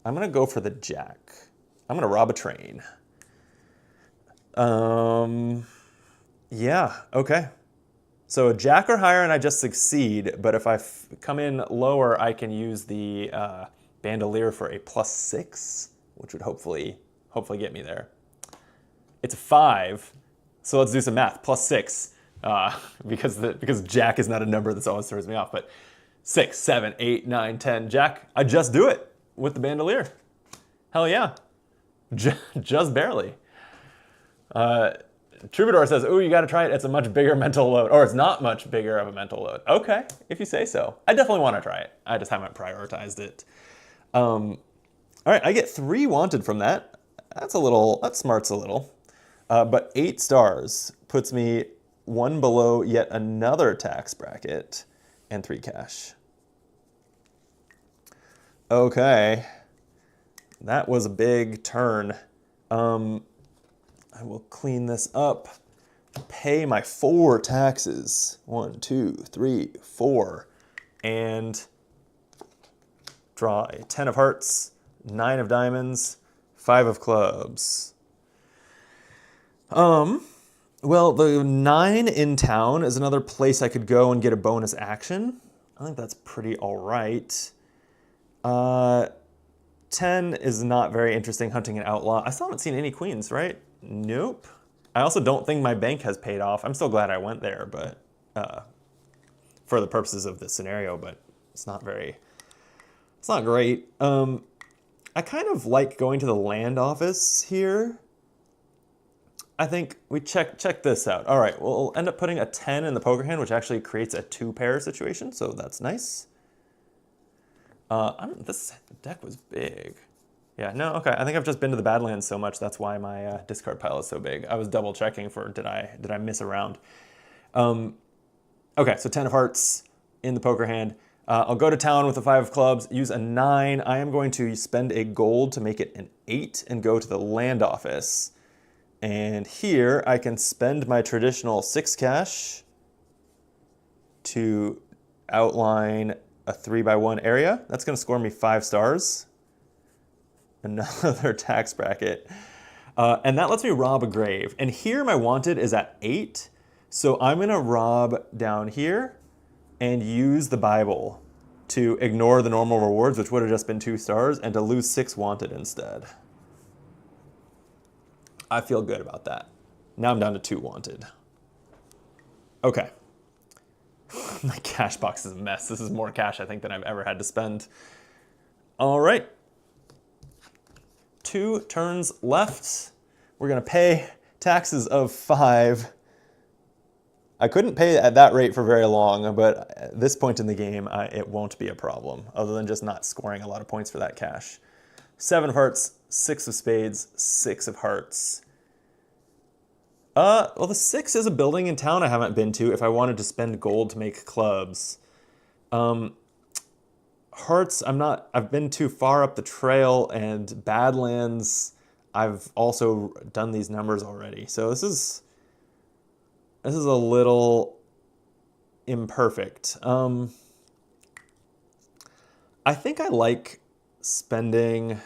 I'm going to go for the jack. I'm going to rob a train. Yeah, okay. So a jack or higher and I just succeed, but if I come in lower, I can use the Bandolier for a +6, which would hopefully get me there. It's a 5, so let's do some math. +6, because jack is not a number that's always throws me off, but 6, 7, 8, 9, 10, jack. I just do it with the Bandolier. Hell yeah, just barely. Troubadour says, "Ooh, you got to try it. It's a much bigger mental load, or it's not much bigger of a mental load." Okay, if you say so. I definitely want to try it. I just haven't prioritized it. All right, I get 3 wanted from that. That smarts a little. But 8 stars puts me 1 below yet another tax bracket and 3 cash. Okay, that was a big turn. I will clean this up. pay my 4 taxes. 1, 2, 3, 4. And draw a 10 of hearts, 9 of diamonds, 5 of clubs. Well, the 9 in town is another place I could go and get a bonus action. I think that's pretty all right. 10 is not very interesting, hunting an outlaw. I still haven't seen any queens, right? Nope. I also don't think my bank has paid off. I'm still glad I went there, but for the purposes of this scenario, but it's not great. I kind of like going to the land office here. I think we check this out. All right, we'll end up putting a 10 in the poker hand, which actually creates a 2-pair situation, so that's nice. This deck was big. Yeah, no, okay. I think I've just been to the Badlands so much, that's why my discard pile is so big. I was double checking for did I miss a round. Okay, so 10 of hearts in the poker hand. I'll go to town with a 5 of clubs, use a 9. I am going to spend a gold to make it an 8 and go to the land office. And here I can spend my traditional 6 cash to outline a 3x1 area. That's going to score me 5 stars. Another tax bracket. And that lets me rob a grave. And here my wanted is at 8. So I'm going to rob down here and use the Bible to ignore the normal rewards, which would have just been 2 stars, and to lose 6 wanted instead. I feel good about that. Now I'm down to 2 wanted. Okay. My cash box is a mess. This is more cash, I think, than I've ever had to spend. All right. 2 turns left. We're going to pay taxes of 5. I couldn't pay at that rate for very long, but at this point in the game, it won't be a problem, other than just not scoring a lot of points for that cash. 7 of hearts, 6 of spades, 6 of hearts. Well, the 6 is a building in town I haven't been to if I wanted to spend gold to make clubs. Hearts, I've been too far up the trail, and Badlands, I've also done these numbers already. So this is a little imperfect. I think I like spending,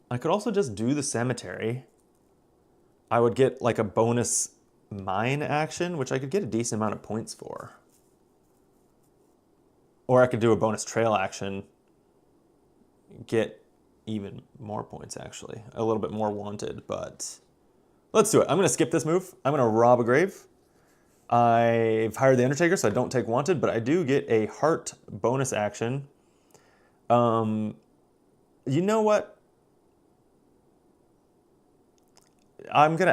I could also just do the cemetery. I would get like a bonus mine action, which I could get a decent amount of points for. Or I could do a bonus trail action, get even more points actually. A little bit more wanted, but let's do it. I'm going to skip this move. I'm going to rob a grave. I've hired the Undertaker, so I don't take wanted, but I do get a heart bonus action. You know what? I'm still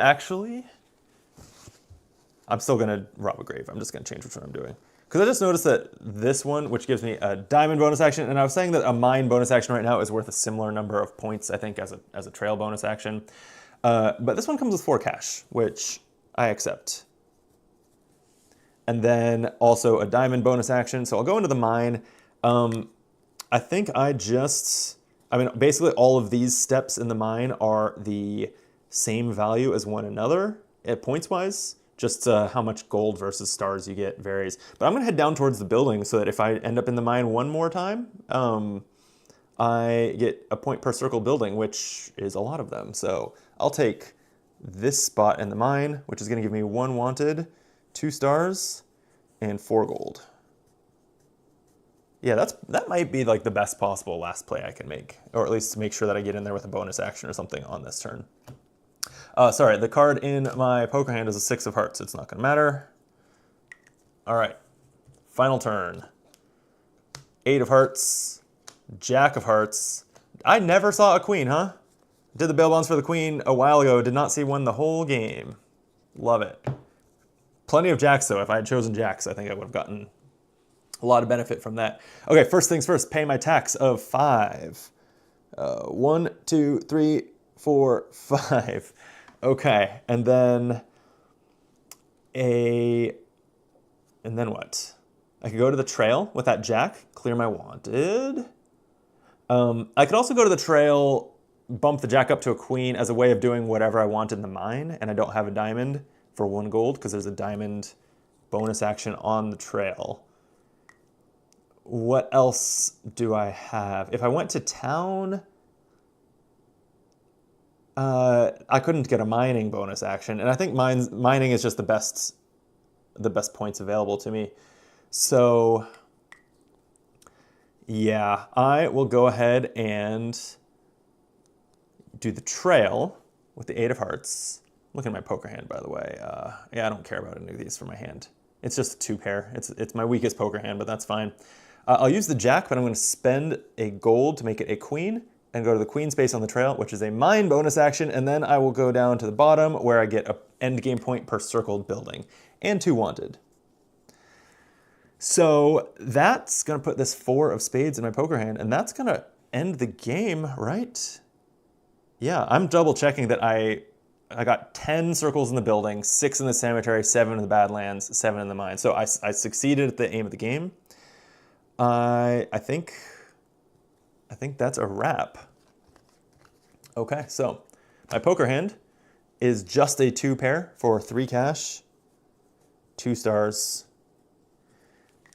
going to rob a grave. I'm just going to change which one I'm doing. Because I just noticed that this one, which gives me a diamond bonus action, and I was saying that a mine bonus action right now is worth a similar number of points, I think, as a trail bonus action. But this one comes with 4 cash, which I accept. And then also a diamond bonus action. So I'll go into the mine. I think basically all of these steps in the mine are the same value as one another points-wise. Just how much gold versus stars you get varies. But I'm going to head down towards the building so that if I end up in the mine one more time, I get a point per circle building, which is a lot of them. So I'll take this spot in the mine, which is going to give me 1 wanted, 2 stars, and 4 gold. Yeah, that might be like the best possible last play I can make, or at least to make sure that I get in there with a bonus action or something on this turn. Sorry, the card in my poker hand is a 6 of hearts. It's not going to matter. All right, final turn. 8 of hearts, Jack of hearts. I never saw a queen, huh? Did the bail bonds for the queen a while ago. Did not see one the whole game. Love it. Plenty of jacks, though. If I had chosen jacks, I think I would have gotten a lot of benefit from that. Okay, first things first, pay my tax of 5. 1, 2, 3, 4, 5. Okay, and then what? I could go to the trail with that jack, clear my wanted. I could also go to the trail bump the jack up to a queen as a way of doing whatever I want in the mine, and I don't have a diamond for 1 gold because there's a diamond bonus action on the trail. What else do I have? If I went to town, I couldn't get a mining bonus action, and I think mining is just the best points available to me. So yeah, I will go ahead and do the trail with the 8 of hearts. Look at my poker hand, by the way. Yeah, I don't care about any of these for my hand. It's just a 2 pair. It's my weakest poker hand, but that's fine. I'll use the jack, but I'm going to spend a gold to make it a queen and go to the queen space on the trail, which is a mine bonus action, and then I will go down to the bottom where I get an end game point per circled building and 2 wanted. So that's going to put this 4 of spades in my poker hand, and that's going to end the game, right? Yeah, I'm double checking that I got 10 circles in the building, 6 in the cemetery, 7 in the Badlands, 7 in the mine. So I succeeded at the aim of the game. I think that's a wrap. Okay, so my poker hand is just a 2 pair for 3 cash, 2 stars,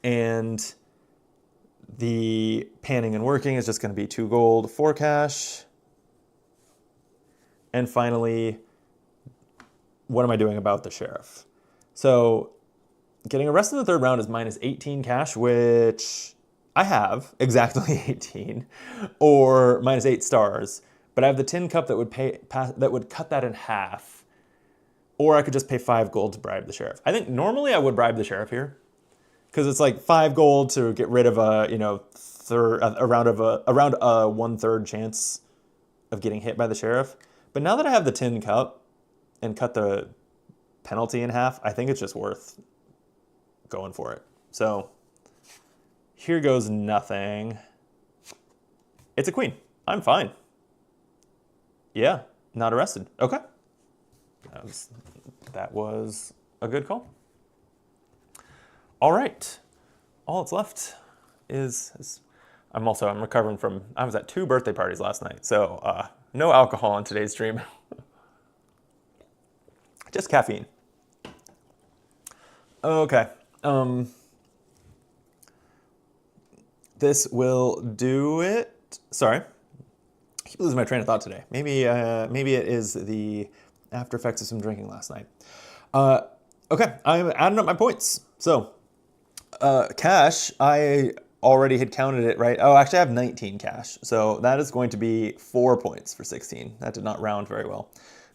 and the panning and working is just going to be 2 gold, 4 cash. And finally, what am I doing about the sheriff? So getting arrested in the 3rd round is minus 18 cash, which I have exactly 18, or minus 8 stars. But I have the tin cup that would cut that in half. Or I could just pay 5 gold to bribe the sheriff. I think normally I would bribe the sheriff here, because it's like 5 gold to get rid of a around a 1/3 chance of getting hit by the sheriff. But now that I have the tin cup and cut the penalty in half, I think it's just worth going for it. So here goes nothing. It's a queen. I'm fine. Yeah, not arrested. Okay. That was a good call. All right. All that's left is I'm recovering from, I was at 2 birthday parties last night, so no alcohol on today's stream. Just caffeine. Okay. This will do it. Sorry. I keep losing my train of thought today. Maybe it is the after effects of some drinking last night. Okay, I'm adding up my points. So, cash, I already had counted it, right? Oh, actually I have 19 cash. So that is going to be 4 points for 16. That did not round very well.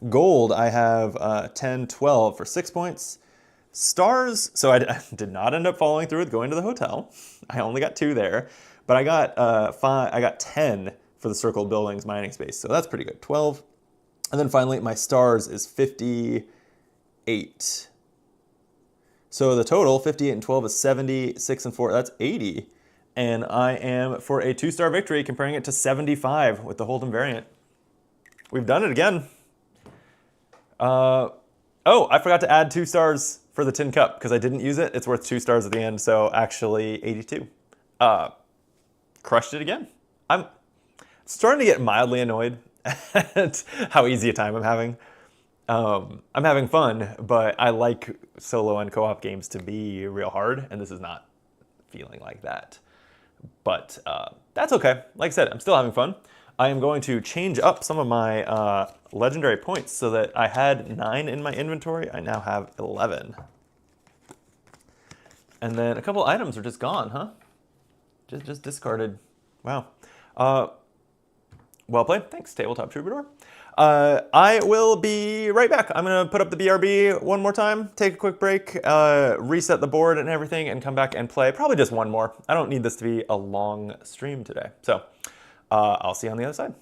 Gold, I have 10, 12 for 6 points. Stars, so I did not end up following through with going to the hotel. I only got 2 there, but I got 10 for the circled buildings mining space, so that's pretty good. 12. And then finally, my stars is 58. So the total, 58 and 12 is 70, 6 and 4, that's 80. And I am for a 2-star victory, comparing it to 75 with the Hold'em variant. We've done it again. Oh, I forgot to add 2 stars for the tin cup because I didn't use it. It's worth 2 stars at the end, so actually 82. Crushed it again. I'm starting to get mildly annoyed at how easy a time I'm having. I'm having fun, but I like solo and co-op games to be real hard, and this is not feeling like that. But that's okay. Like I said, I'm still having fun. I am going to change up some of my legendary points so that I had 9 in my inventory. I now have 11. And then a couple items are just gone, huh? Just discarded. Wow. Well played. Thanks, Tabletop Troubadour. I will be right back. I'm going to put up the BRB one more time, take a quick break, reset the board and everything, and come back and play probably just one more. I don't need this to be a long stream today. So I'll see you on the other side.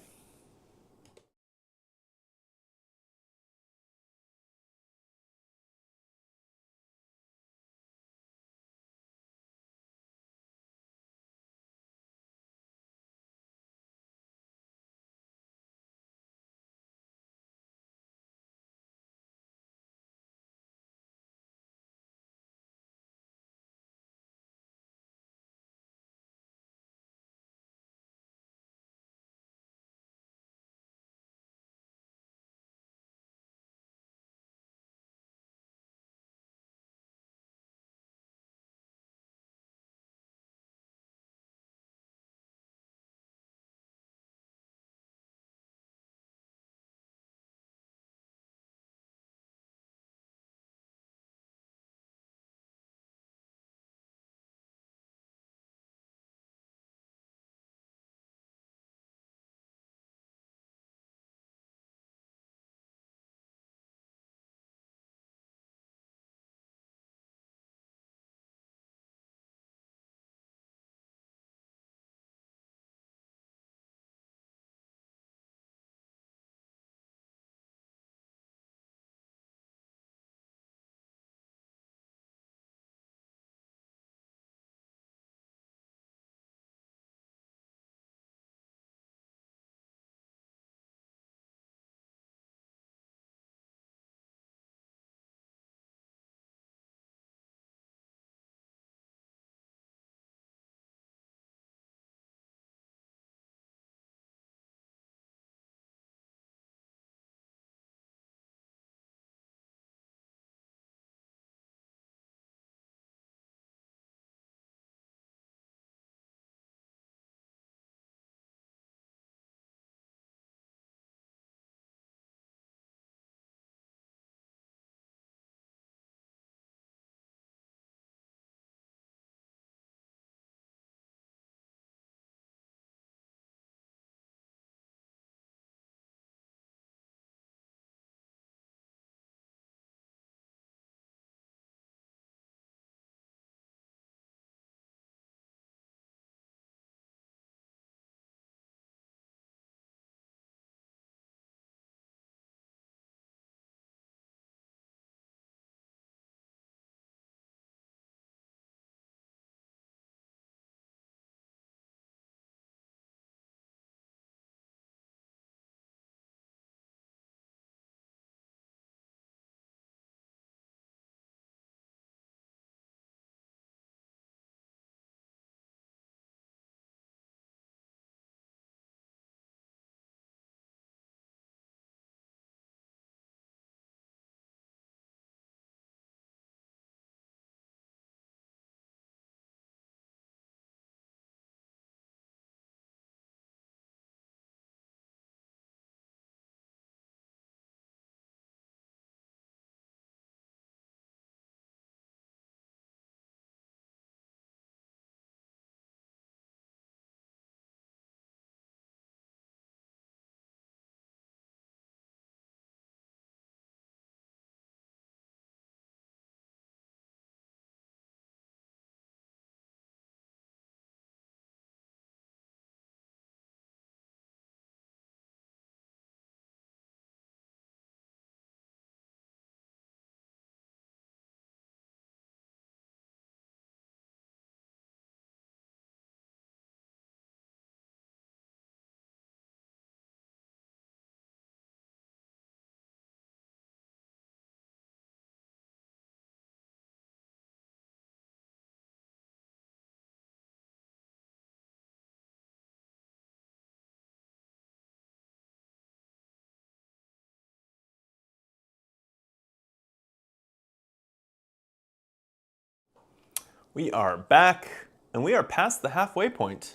We are back, and we are past the halfway point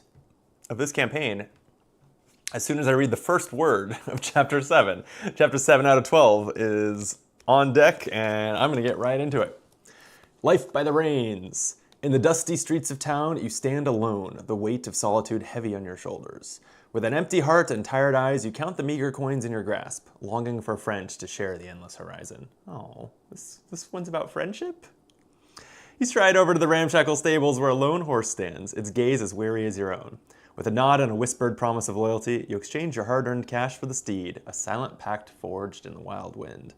of this campaign as soon as I read the first word of Chapter 7. Chapter 7 out of 12 is on deck, and I'm going to get right into it. Life by the reins. In the dusty streets of town, you stand alone, the weight of solitude heavy on your shoulders. With an empty heart and tired eyes, you count the meager coins in your grasp, longing for a friend to share the endless horizon. Oh, this one's about friendship? You stride over to the ramshackle stables where a lone horse stands, its gaze as weary as your own. With a nod and a whispered promise of loyalty, you exchange your hard-earned cash for the steed, a silent pact forged in the wild wind.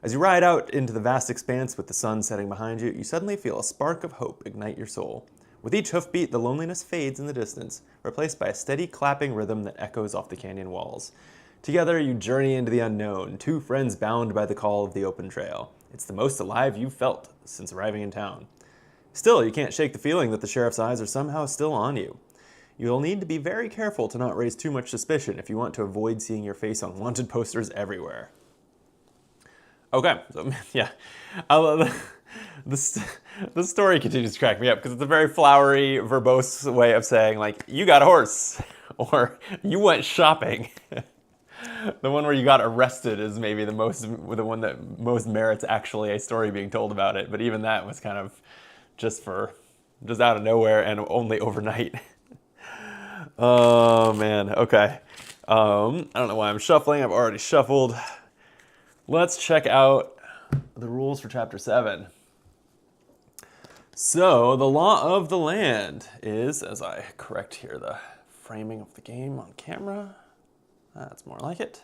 As you ride out into the vast expanse with the sun setting behind you, you suddenly feel a spark of hope ignite your soul. With each hoofbeat, the loneliness fades in the distance, replaced by a steady clapping rhythm that echoes off the canyon walls. Together, you journey into the unknown, two friends bound by the call of the open trail. It's the most alive you've felt since arriving in town. Still, you can't shake the feeling that the sheriff's eyes are somehow still on you. You'll need to be very careful to not raise too much suspicion if you want to avoid seeing your face on wanted posters everywhere. Okay, so yeah, the story continues to crack me up because it's a very flowery, verbose way of saying, like, you got a horse, or you went shopping. The one where you got arrested is maybe the one that most merits actually a story being told about it, but even that was kind of just out of nowhere and only overnight. Oh man, okay. I don't know why I'm shuffling. I've already shuffled. Let's check out the rules for Chapter 7. So, the law of the land is, as I correct here the framing of the game on camera, that's more like it.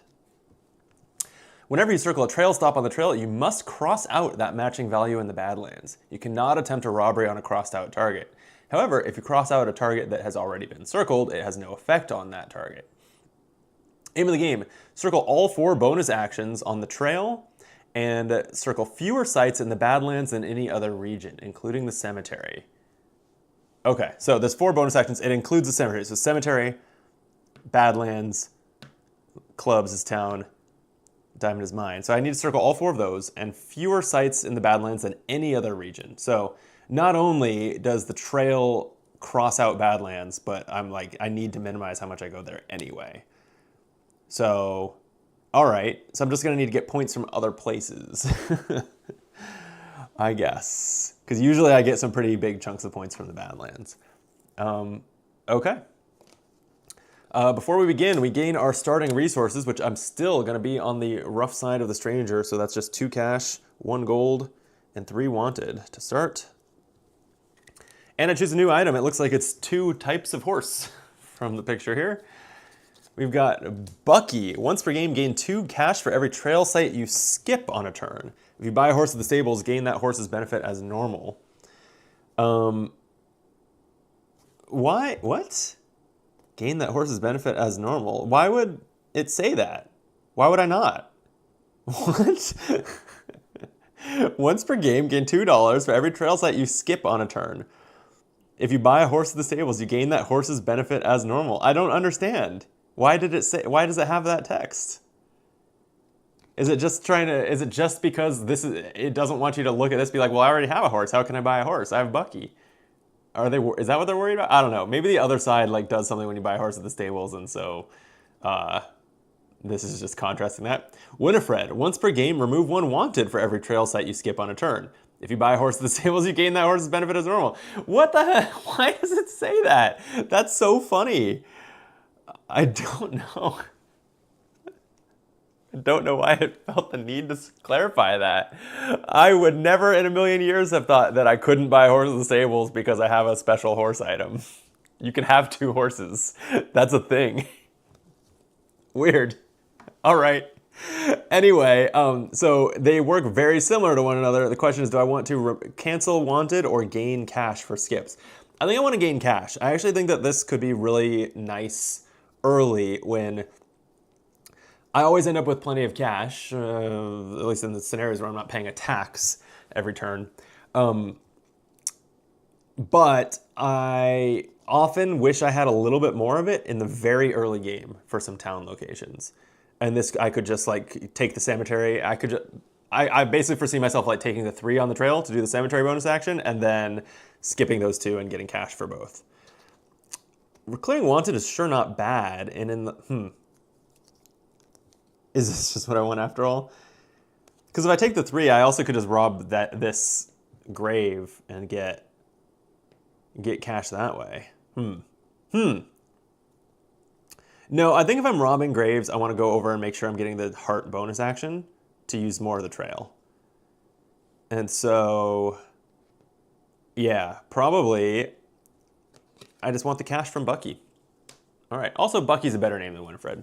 Whenever you circle a trail stop on the trail, you must cross out that matching value in the Badlands. You cannot attempt a robbery on a crossed out target. However, if you cross out a target that has already been circled, it has no effect on that target. Aim of the game, circle all 4 bonus actions on the trail and circle fewer sites in the Badlands than any other region, including the cemetery. Okay, so there's 4 bonus actions. It includes the cemetery. So cemetery, Badlands, clubs is town, diamond is mine. So I need to circle all 4 of those and fewer sites in the Badlands than any other region. So not only does the trail cross out Badlands, but I need to minimize how much I go there anyway. So, all right. So I'm just going to need to get points from other places, I guess. Because usually I get some pretty big chunks of points from the Badlands. Okay. Before we begin, we gain our starting resources, which I'm still going to be on the rough side of the stranger. So that's just 2 cash, 1 gold, and 3 wanted to start. And I choose a new item. It looks like it's 2 types of horse from the picture here. We've got Bucky. Once per game, gain 2 cash for every trail site you skip on a turn. If you buy a horse at the stables, gain that horse's benefit as normal. Why? What? Gain that horse's benefit as normal. Why would it say that? Why would I not? What? Once per game, gain $2 for every trail site you skip on a turn. If you buy a horse at the stables, you gain that horse's benefit as normal. I don't understand. Why does it have that text? Is it just because it doesn't want you to look at this and be like, well, I already have a horse. How can I buy a horse? I have Bucky. Is that what they're worried about? I don't know. Maybe the other side does something when you buy a horse at the stables, and so this is just contrasting that. Winifred, once per game, remove 1 wanted for every trail site you skip on a turn. If you buy a horse at the stables, you gain that horse's benefit as normal. What the heck? Why does it say that? That's so funny. I don't know. I don't know why it felt the need to clarify that. I would never in a million years have thought that I couldn't buy a horse at the stables because I have a special horse item. You can have 2 horses. That's a thing. Weird. All right. Anyway, so they work very similar to one another. The question is, do I want to cancel wanted or gain cash for skips? I think I want to gain cash. I actually think that this could be really nice early when I always end up with plenty of cash, at least in the scenarios where I'm not paying a tax every turn. But I often wish I had a little bit more of it in the very early game for some town locations. And this, I could just take the cemetery. I basically foresee myself like taking the 3 on the trail to do the cemetery bonus action, and then skipping those 2 and getting cash for both. Clearing wanted is sure not bad, and in the is this just what I want after all? Because if I take the 3, I also could just rob this grave and get cash that way. No, I think if I'm robbing graves, I want to go over and make sure I'm getting the heart bonus action to use more of the trail. And so, yeah, probably I just want the cash from Bucky. All right. Also, Bucky's a better name than Winifred.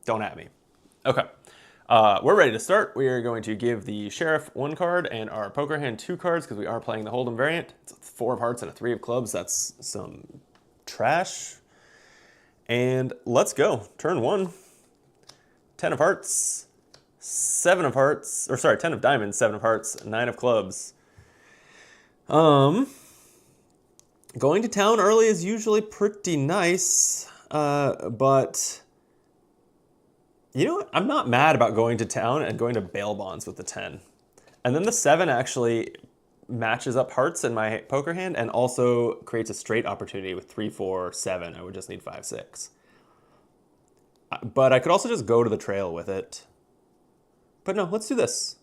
Don't at me. Okay. We're ready to start. We are going to give the sheriff 1 card and our poker hand 2 cards because we are playing the Hold'em variant. It's 4 of hearts and a 3 of clubs. That's some trash. And let's go. Turn 1. 10 of hearts, 7 of hearts, or sorry, 10 of diamonds, 7 of hearts, 9 of clubs. Going to town early is usually pretty nice, but you know what? I'm not mad about going to town and going to bail bonds with the 10. And then the 7 actually matches up hearts in my poker hand and also creates a straight opportunity with 3, 4, 7. I would just need 5, 6. But I could also just go to the trail with it. But no, let's do this.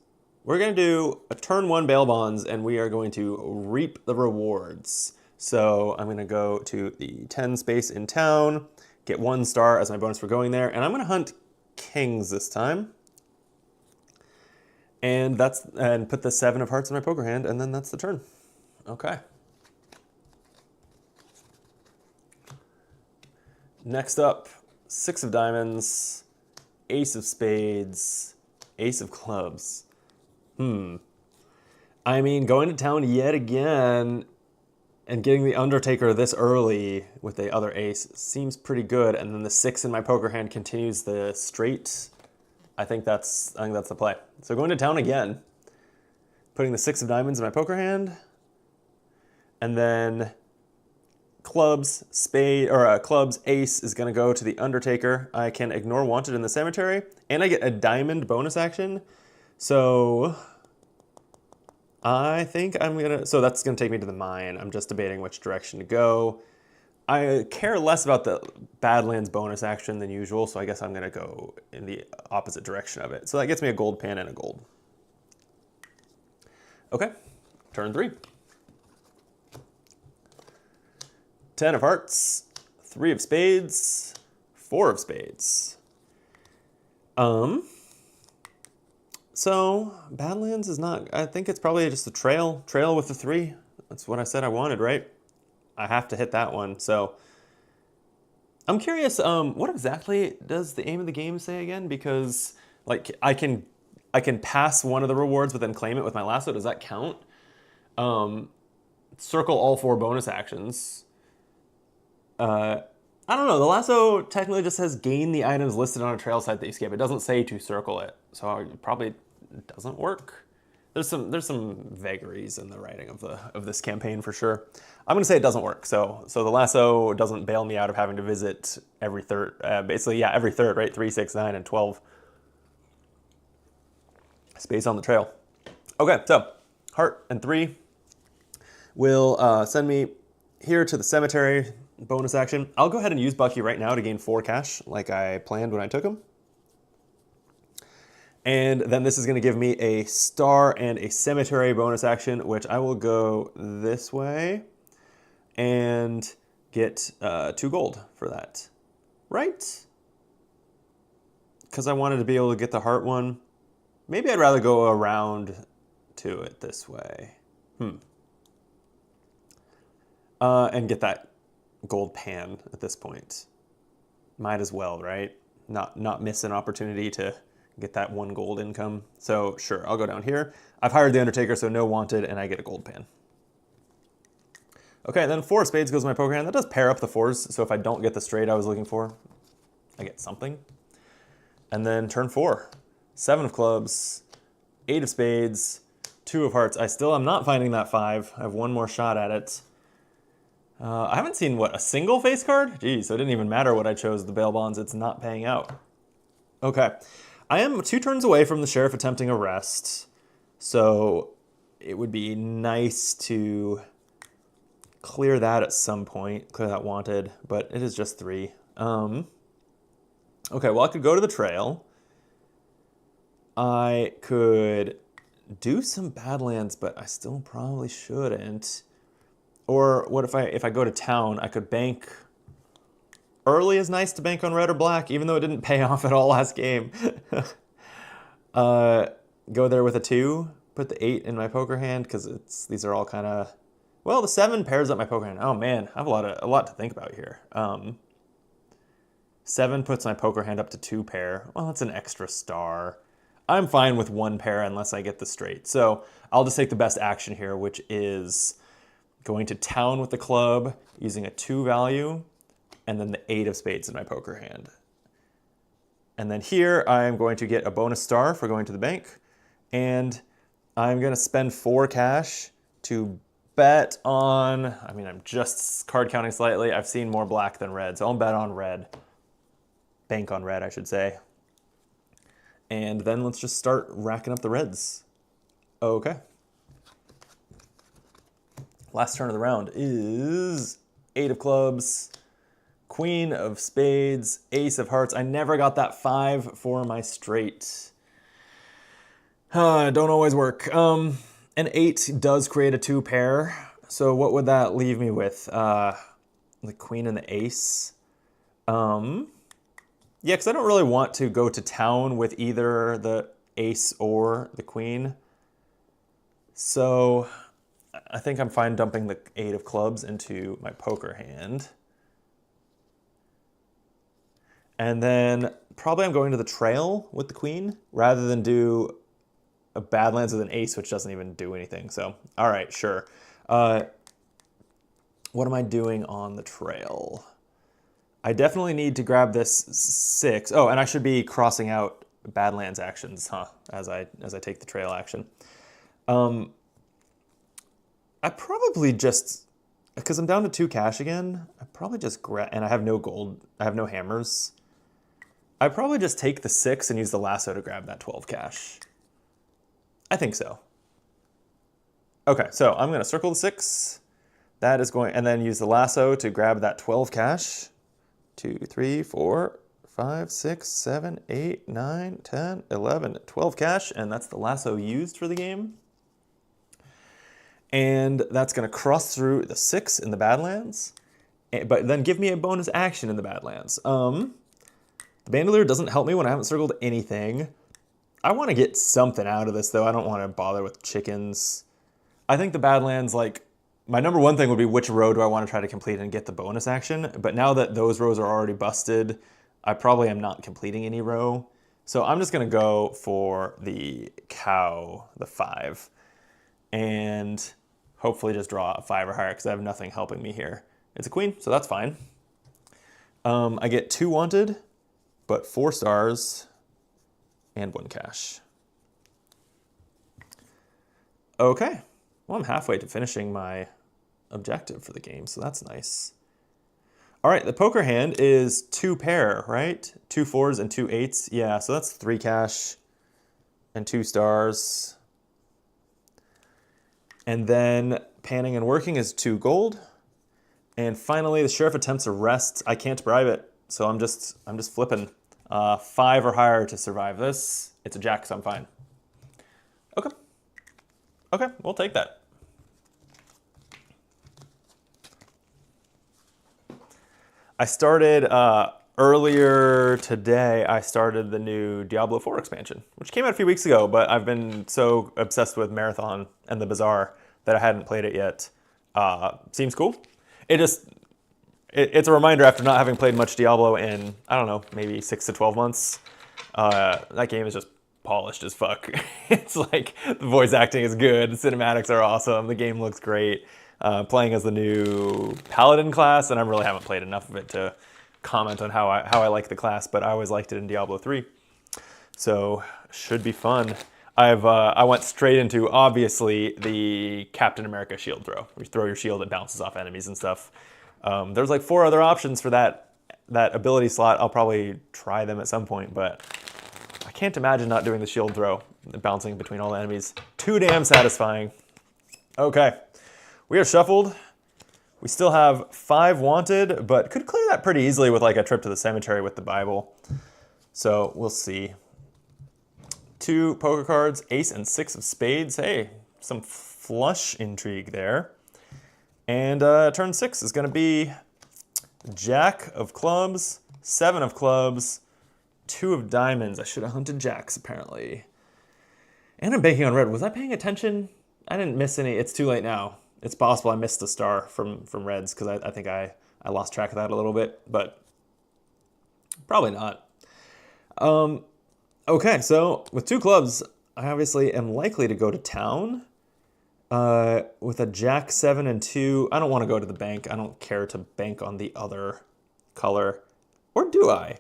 We're going to do a turn 1 bail bonds, and we are going to reap the rewards. So I'm going to go to the 10 space in town, get 1 star as my bonus for going there, and I'm going to hunt kings this time. And put the 7 of hearts in my poker hand, and then that's the turn. Okay. Next up, 6 of diamonds, ace of spades, ace of clubs. I mean, going to town yet again and getting the Undertaker this early with the other ace seems pretty good. And then the 6 in my poker hand continues the straight. I think that's the play. So going to town again, putting the 6 of diamonds in my poker hand, and then clubs, clubs, ace is going to go to the Undertaker. I can ignore wanted in the cemetery, and I get a diamond bonus action. So I think so that's going to take me to the mine. I'm just debating which direction to go. I care less about the Badlands bonus action than usual, so I guess I'm going to go in the opposite direction of it. So that gets me a gold pin and a gold. Okay, turn 3. 10 of hearts, 3 of spades, 4 of spades. So Badlands is not, I think it's probably just a trail with the 3. That's what I said I wanted, right? I have to hit that one. So I'm curious, what exactly does the aim of the game say again? Because like I can pass one of the rewards but then claim it with my lasso. Does that count? Circle all 4 bonus actions. I don't know. The lasso technically just says gain the items listed on a trail site that you skip. It doesn't say to circle it. So it probably doesn't work. There's some vagaries in the writing of this campaign for sure. I'm gonna say it doesn't work. So the lasso doesn't bail me out of having to visit every third, basically, yeah, every third, right? 3, 6, 9, and 12 space on the trail. Okay, so heart and 3 will send me here to the cemetery bonus action. I'll go ahead and use Bucky right now to gain 4 cash like I planned when I took him. And then this is going to give me a star and a cemetery bonus action, which I will go this way and get 2 gold for that. Right? Because I wanted to be able to get the heart one. Maybe I'd rather go around to it this way. And get that gold pan at this point. Might as well, right? Not miss an opportunity to get that 1 gold income. So sure, I'll go down here. I've hired the Undertaker, so no wanted, and I get a gold pan. Okay, then 4 of spades goes to my poker hand. That does pair up the 4s, so if I don't get the straight I was looking for, I get something. And then turn 4, 7 of clubs, 8 of spades, 2 of hearts. I still am not finding that 5. I have 1 more shot at it. I haven't seen, a single face card? Geez, so it didn't even matter what I chose, the bail bonds. It's not paying out. Okay. I am 2 turns away from the sheriff attempting arrest, so it would be nice to clear that at some point, clear that wanted, but it is just 3. Okay, well, I could go to the trail. I could do some Badlands, but I still probably shouldn't. Or what if I go to town, I could bank. Early is nice to bank on red or black, even though it didn't pay off at all last game. Go there with a 2, put the 8 in my poker hand, because these are all kind of, well, the 7 pairs up my poker hand. Oh man, I have a lot to think about here. 7 puts my poker hand up to 2 pair. Well, that's an extra star. I'm fine with 1 pair unless I get the straight. So I'll just take the best action here, which is going to town with the club, using a 2 value, and then the 8 of spades in my poker hand. And then here I'm going to get a bonus star for going to the bank, and I'm going to spend 4 cash to bet on, I mean, I'm just card counting slightly. I've seen more black than red, so I'll bet on red. Bank on red, I should say. And then let's just start racking up the reds. Okay. Last turn of the round is 8 of clubs, queen of spades, ace of hearts. I never got that 5 for my straight. Don't always work. An 8 does create a 2 pair. So what would that leave me with? The queen and the ace. Yeah, because I don't really want to go to town with either the ace or the queen. So I think I'm fine dumping the 8 of clubs into my poker hand. And then probably I'm going to the trail with the queen rather than do a Badlands with an ace, which doesn't even do anything. So, all right, sure. What am I doing on the trail? I definitely need to grab this 6. Oh, and I should be crossing out Badlands actions, as I take the trail action. I probably just, because I'm down to 2 cash again, I probably just grab, and I have no gold, I have no hammers. I probably just take the 6 and use the lasso to grab that 12 cash. I think so. Okay, so I'm going to circle the 6. That is going, and then use the lasso to grab that 12 cash. 2, 3, 4, 5, 6, 7, 8, 9, 10, 11, 12 cash, and that's the lasso used for the game. And that's going to cross through the 6 in the Badlands, but then give me a bonus action in the Badlands. The Bandolier doesn't help me when I haven't circled anything. I want to get something out of this, though. I don't want to bother with chickens. I think the Badlands, like, my number 1 thing would be which row do I want to try to complete and get the bonus action. But now that those rows are already busted, I probably am not completing any row. So I'm just going to go for the cow, the 5, and hopefully just draw a 5 or higher because I have nothing helping me here. It's a queen, so that's fine. I get 2 wanted, but 4 stars and 1 cash. Okay. Well, I'm halfway to finishing my objective for the game, so that's nice. All right, the poker hand is 2 pair, right? 2 4s and 2 8s. Yeah, so that's 3 cash and 2 stars. And then panning and working is 2 gold. And finally, the sheriff attempts arrest. I can't bribe it, so I'm just flipping. 5 or higher to survive this. It's a jack, so I'm fine. Okay. Okay, we'll take that. I started earlier today, I started the new Diablo 4 expansion, which came out a few weeks ago, but I've been so obsessed with Marathon and the Bazaar that I hadn't played it yet. Seems cool. It's a reminder after not having played much Diablo in, I don't know, maybe 6 to 12 months. That game is just polished as fuck. It's like the voice acting is good, the cinematics are awesome, the game looks great. Playing as the new Paladin class, and I really haven't played enough of it to comment on how I like the class, but I always liked it in Diablo 3. So should be fun. I went straight into, obviously, the Captain America shield throw. Where you throw your shield, it bounces off enemies and stuff. There's like 4 other options for that ability slot. I'll probably try them at some point, but I can't imagine not doing the shield throw, bouncing between all the enemies. Too damn satisfying. Okay, we are shuffled. We still have 5 wanted, but could clear that pretty easily with like a trip to the cemetery with the Bible. So we'll see. 2 poker cards, ace and 6 of spades. Hey, some flush intrigue there. And turn 6 is going to be jack of clubs, 7 of clubs, 2 of diamonds. I should have hunted jacks, apparently. And I'm banking on red. Was I paying attention? I didn't miss any. It's too late now. It's possible I missed a star from reds because I think I lost track of that a little bit, but probably not. Okay, so with 2 clubs, I obviously am likely to go to town. With a jack, 7, and 2, I don't want to go to the bank. I don't care to bank on the other color. Or do I?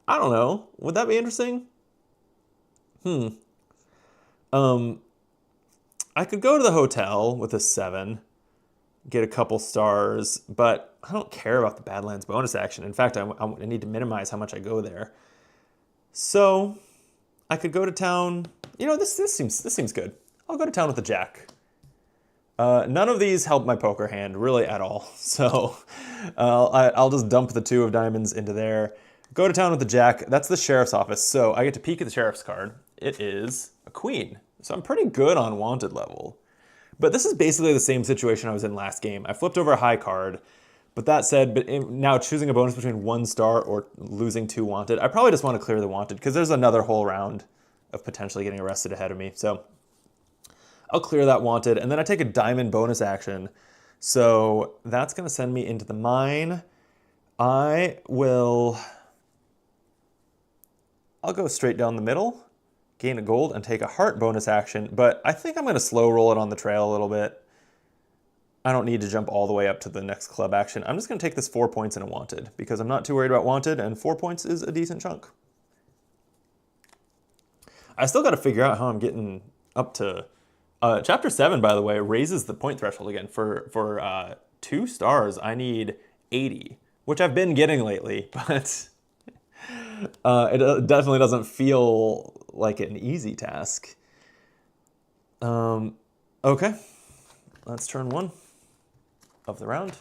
I don't know. Would that be interesting? I could go to the hotel with a 7, get a couple stars, but I don't care about the Badlands bonus action. In fact, I need to minimize how much I go there. So I could go to town. You know, this seems good. I'll go to town with the jack. None of these help my poker hand really at all. So I'll just dump the 2 of diamonds into there. Go to town with the jack. That's the sheriff's office. So I get to peek at the sheriff's card. It is a queen. So I'm pretty good on wanted level. But this is basically the same situation I was in last game. I flipped over a high card. But that said, now choosing a bonus between 1 star or losing 2 wanted, I probably just want to clear the wanted because there's another whole round of potentially getting arrested ahead of me. So I'll clear that wanted, and then I take a diamond bonus action. So that's going to send me into the mine. I'll go straight down the middle, gain a gold, and take a heart bonus action, but I think I'm going to slow roll it on the trail a little bit. I don't need to jump all the way up to the next club action. I'm just going to take this 4 points in a wanted, because I'm not too worried about wanted, and 4 points is a decent chunk. I still got to figure out how I'm getting up to... Chapter 7, by the way, raises the point threshold again. For 2 stars, I need 80, which I've been getting lately, but it definitely doesn't feel like an easy task. Okay, that's turn 1 of the round.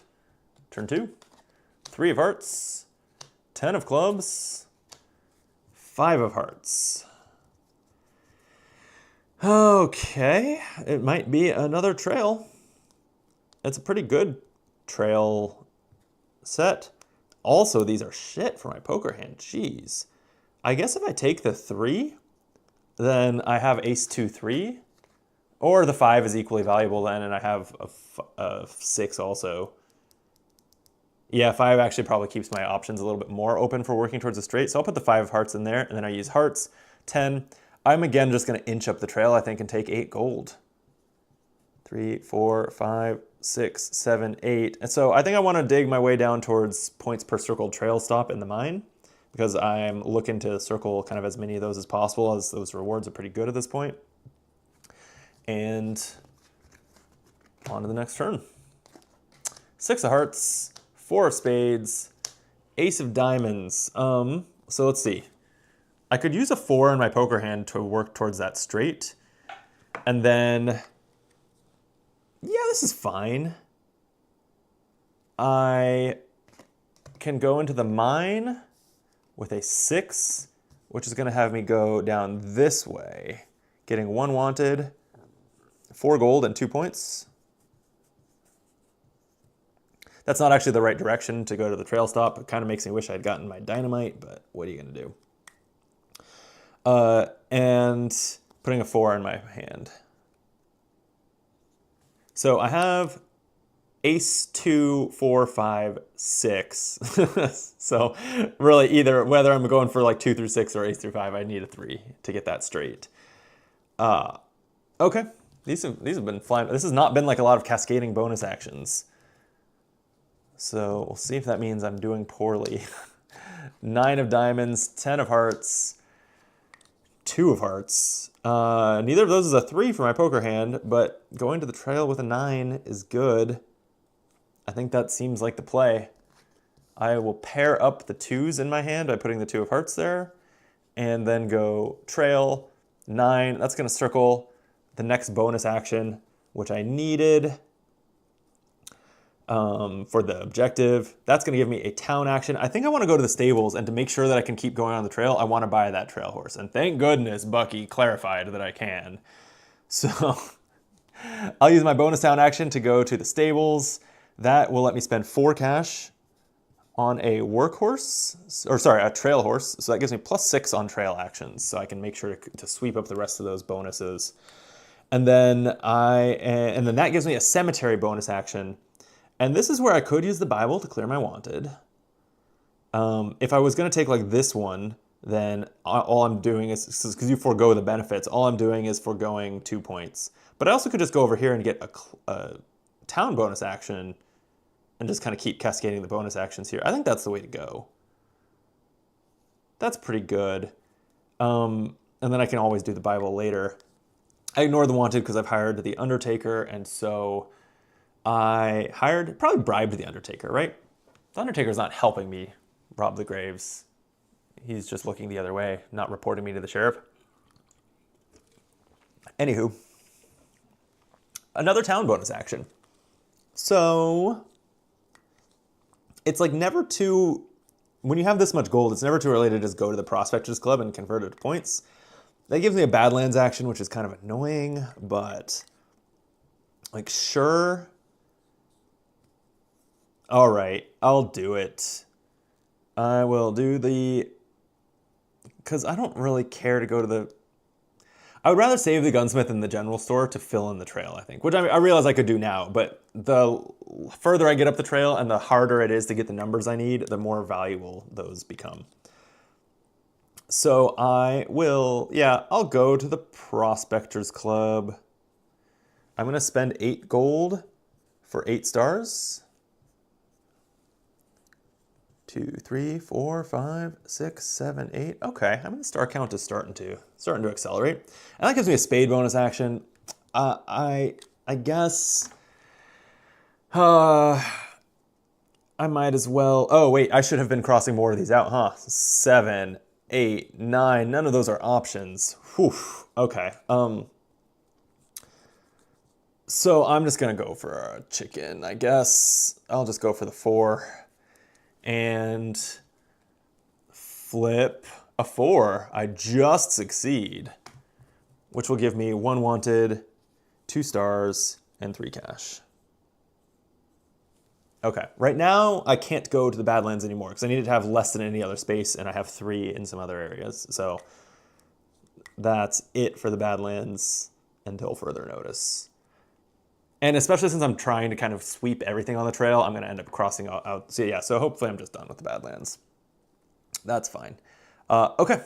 Turn 2, 3 of hearts, 10 of clubs, 5 of hearts. Okay, it might be another trail. It's a pretty good trail set. Also, these are shit for my poker hand. Jeez. I guess if I take the 3, then I have ace 2, 3. Or the 5 is equally valuable then, and I have a 6 also. Yeah, 5 actually probably keeps my options a little bit more open for working towards a straight. So I'll put the 5 of hearts in there, and then I use hearts, 10. I'm again just going to inch up the trail, I think, and take 8 gold. 3, 4, 5, 6, 7, 8. And so I think I want to dig my way down towards points per circled trail stop in the mine, because I'm looking to circle kind of as many of those as possible, as those rewards are pretty good at this point. And on to the next turn. 6 of hearts, 4 of spades, ace of diamonds. So let's see. I could use a 4 in my poker hand to work towards that straight. And then, yeah, this is fine. I can go into the mine with a 6, which is going to have me go down this way, getting 1 wanted, 4 gold, and 2 points. That's not actually the right direction to go to the trail stop. It kind of makes me wish I'd gotten my dynamite, but what are you going to do? And putting a 4 in my hand. So I have ace 2, 4, 5, 6. So really either whether I'm going for like 2 through 6 or ace through 5, I need a 3 to get that straight. Okay, these have been flying. This has not been like a lot of cascading bonus actions. So we'll see if that means I'm doing poorly. 9 of diamonds, 10 of hearts, 2 of hearts. Neither of those is a 3 for my poker hand, but going to the trail with a 9 is good. I think that seems like the play. I will pair up the 2s in my hand by putting the 2 of hearts there, and then go trail 9. That's going to circle the next bonus action, which I needed for the objective. That's going to give me a town action. I think I want to go to the stables, and to make sure that I can keep going on the trail, I want to buy that trail horse. And thank goodness Bucky clarified that I can. So I'll use my bonus town action to go to the stables. That will let me spend 4 cash on a workhorse, or sorry, a trail horse. So that gives me +6 on trail actions. So I can make sure to sweep up the rest of those bonuses. And then that gives me a cemetery bonus action. And this is where I could use the Bible to clear my wanted. If I was going to take like this one, then all I'm doing is, because you forego the benefits, all I'm doing is foregoing 2 points. But I also could just go over here and get a town bonus action and just kind of keep cascading the bonus actions here. I think that's the way to go. That's pretty good. And then I can always do the Bible later. I ignore the wanted because I've hired the Undertaker, and so I probably bribed the Undertaker, right? The Undertaker's not helping me rob the graves. He's just looking the other way, not reporting me to the sheriff. Anywho, another town bonus action. So it's like never too, when you have this much gold, it's never too early to just go to the Prospectors Club and convert it to points. That gives me a Badlands action, which is kind of annoying, but like, sure. All right, I'll do it. I will do because I don't really care to go to the, I would rather save the gunsmith in the general store to fill in the trail, I think, which I realize I could do now, but the further I get up the trail and the harder it is to get the numbers I need, the more valuable those become. So I'll go to the Prospectors Club. I'm going to spend 8 gold for 8 stars. 2, 3, 4, 5, 6, 7, 8. Okay, I mean the star count is starting to accelerate, and that gives me a spade bonus action. I guess I might as well. Oh wait, I should have been crossing more of these out, huh? 7, 8, 9. None of those are options. Whew. Okay. So I'm just gonna go for a chicken, I guess. I'll just go for the 4. And flip a 4. I just succeed, which will give me 1 wanted, 2 stars, and 3 cash. Okay, right now I can't go to the Badlands anymore because I needed to have less than any other space, and I have 3 in some other areas. So that's it for the Badlands until further notice. And especially since I'm trying to kind of sweep everything on the trail, I'm going to end up crossing out. So yeah, so hopefully I'm just done with the Badlands. That's fine. Okay.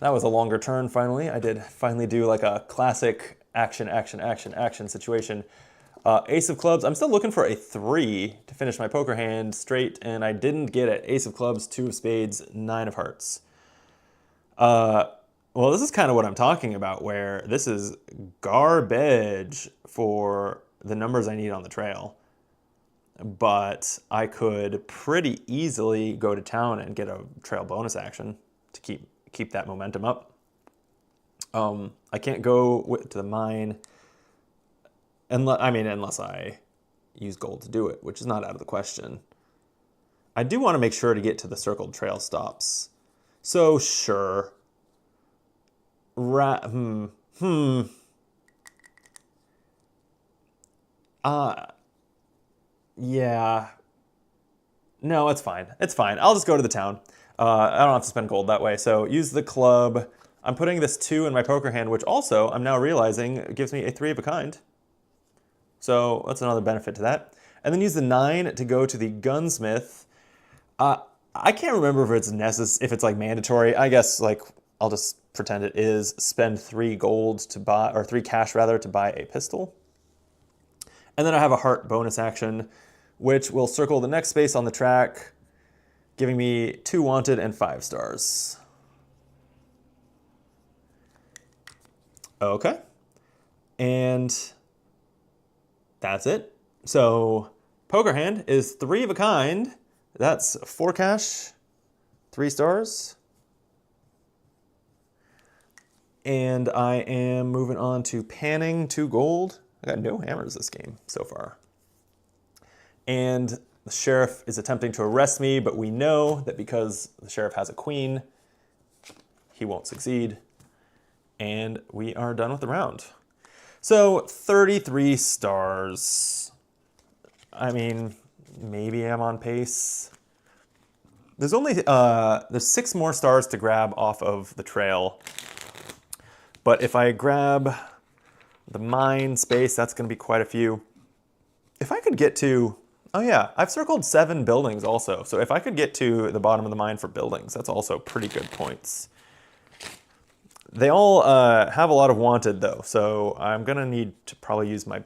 That was a longer turn finally. I did finally do like a classic action situation. Ace of clubs. I'm still looking for a 3 to finish my poker hand straight, and I didn't get it. Ace of clubs, 2 of spades, 9 of hearts. Well, this is kind of what I'm talking about, where this is garbage for the numbers I need on the trail. But I could pretty easily go to town and get a trail bonus action to keep that momentum up. I can't go to the mine unless I use gold to do it, which is not out of the question. I do want to make sure to get to the circled trail stops. So sure. Yeah. No, it's fine. It's fine. I'll just go to the town. I don't have to spend gold that way. So use the club. I'm putting this 2 in my poker hand, which also I'm now realizing gives me a 3 of a kind. So that's another benefit to that. And then use the 9 to go to the gunsmith. I can't remember if it's like mandatory. I guess like I'll just pretend it is. Spend 3 gold to buy, or 3 cash rather, to buy a pistol. And then I have a heart bonus action, which will circle the next space on the track, giving me 2 wanted and 5 stars. Okay. And that's it. So poker hand is 3 of a kind. That's 4 cash, 3 stars. And I am moving on to panning 2 gold. I got no hammers this game so far. And the sheriff is attempting to arrest me, but we know that because the sheriff has a queen, he won't succeed. And we are done with the round. So 33 stars. I mean, maybe I'm on pace. There's only there's 6 more stars to grab off of the trail. But if I grab the mine space, that's going to be quite a few. If I could get to, oh yeah, I've circled 7 buildings also. So if I could get to the bottom of the mine for buildings, that's also pretty good points. They all have a lot of wanted though, so I'm going to need to probably use my,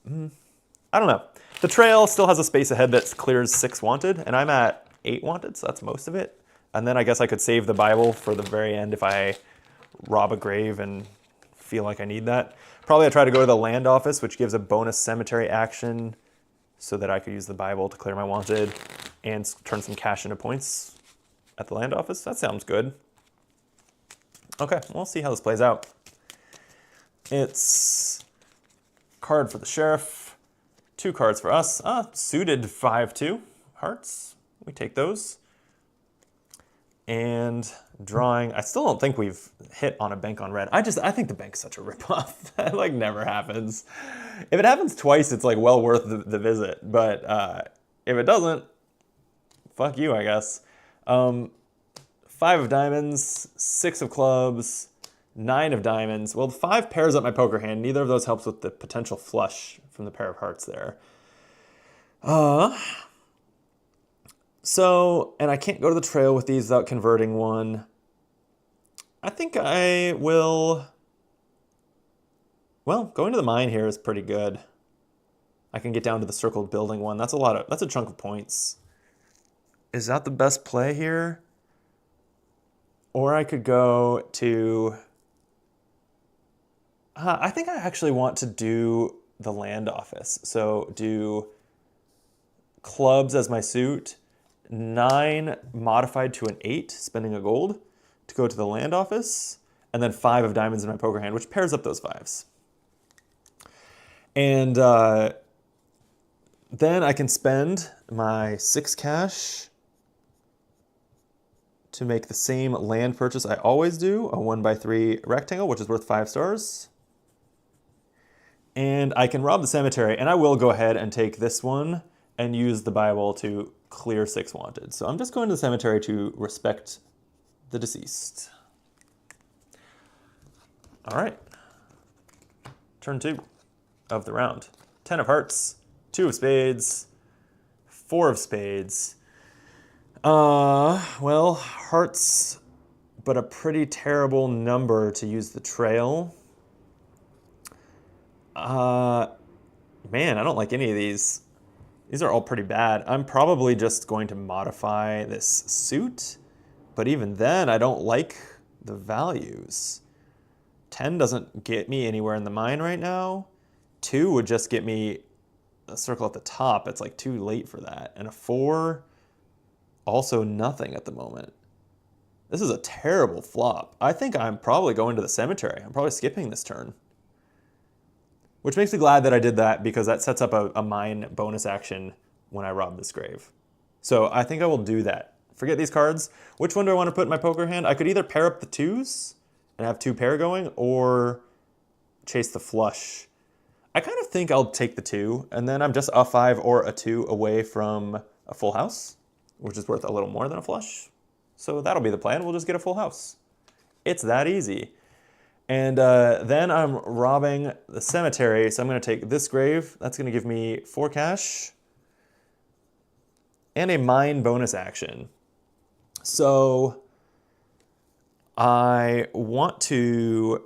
I don't know. The trail still has a space ahead that clears 6 wanted, and I'm at 8 wanted, so that's most of it. And then I guess I could save the Bible for the very end if I rob a grave and feel like I need that. Probably I try to go to the land office, which gives a bonus cemetery action so that I could use the Bible to clear my wanted and turn some cash into points at the land office. That sounds good. Okay, we'll see how this plays out. It's card for the sheriff, 2 cards for us. Suited 5-2 hearts. We take those. And drawing, I still don't think we've hit on a bank on red. I think the bank's such a ripoff. That like never happens. If it happens twice, it's like well worth the visit. But if it doesn't, fuck you, I guess. 5 of diamonds, 6 of clubs, 9 of diamonds. Well, the 5 pairs up my poker hand. Neither of those helps with the potential flush from the pair of hearts there. So, and I can't go to the trail with these without converting one. I think I will, well, going to the mine here is pretty good. I can get down to the circled building one. That's a chunk of points. Is that the best play here? Or I could go to, I think I actually want to do the land office. So do clubs as my suit, 9 modified to an 8, spending a gold to go to the land office, and then 5 of diamonds in my poker hand, which pairs up those 5s. And then I can spend my 6 cash to make the same land purchase I always do, a 1x3 rectangle, which is worth 5 stars. And I can rob the cemetery, and I will go ahead and take this one and use the Bible to clear 6 wanted. So I'm just going to the cemetery to respect the deceased. All right. Turn 2 of the round. 10 of hearts, 2 of spades, 4 of spades. Well, hearts, but a pretty terrible number to use the trail. Man, I don't like any of these. These are all pretty bad. I'm probably just going to modify this suit, but even then, I don't like the values. 10 doesn't get me anywhere in the mine right now. 2 would just get me a circle at the top. It's like too late for that. And a 4, also nothing at the moment. This is a terrible flop. I think I'm probably going to the cemetery. I'm probably skipping this turn. Which makes me glad that I did that, because that sets up a mine bonus action when I rob this grave. So I think I will do that. Forget these cards. Which one do I want to put in my poker hand? I could either pair up the 2s and have 2 pair going, or chase the flush. I kind of think I'll take the 2, and then I'm just a 5 or a 2 away from a full house, which is worth a little more than a flush. So that'll be the plan. We'll just get a full house. It's that easy. And then I'm robbing the cemetery, so I'm going to take this grave. That's going to give me 4 cash and a mine bonus action. So I want to,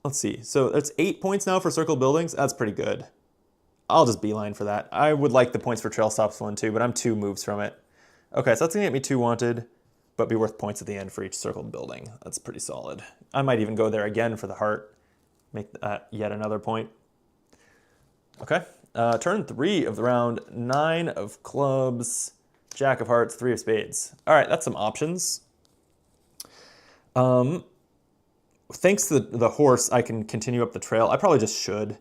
let's see. So it's 8 points now for circle buildings. That's pretty good. I'll just beeline for that. I would like the points for trail stops one too, but I'm 2 moves from it. Okay, so that's going to get me 2 wanted, but be worth points at the end for each circled building. That's pretty solid. I might even go there again for the heart, make that yet another point. Okay, turn 3 of the round, 9 of clubs, jack of hearts, 3 of spades. All right, that's some options. Thanks to the horse, I can continue up the trail. I probably just should.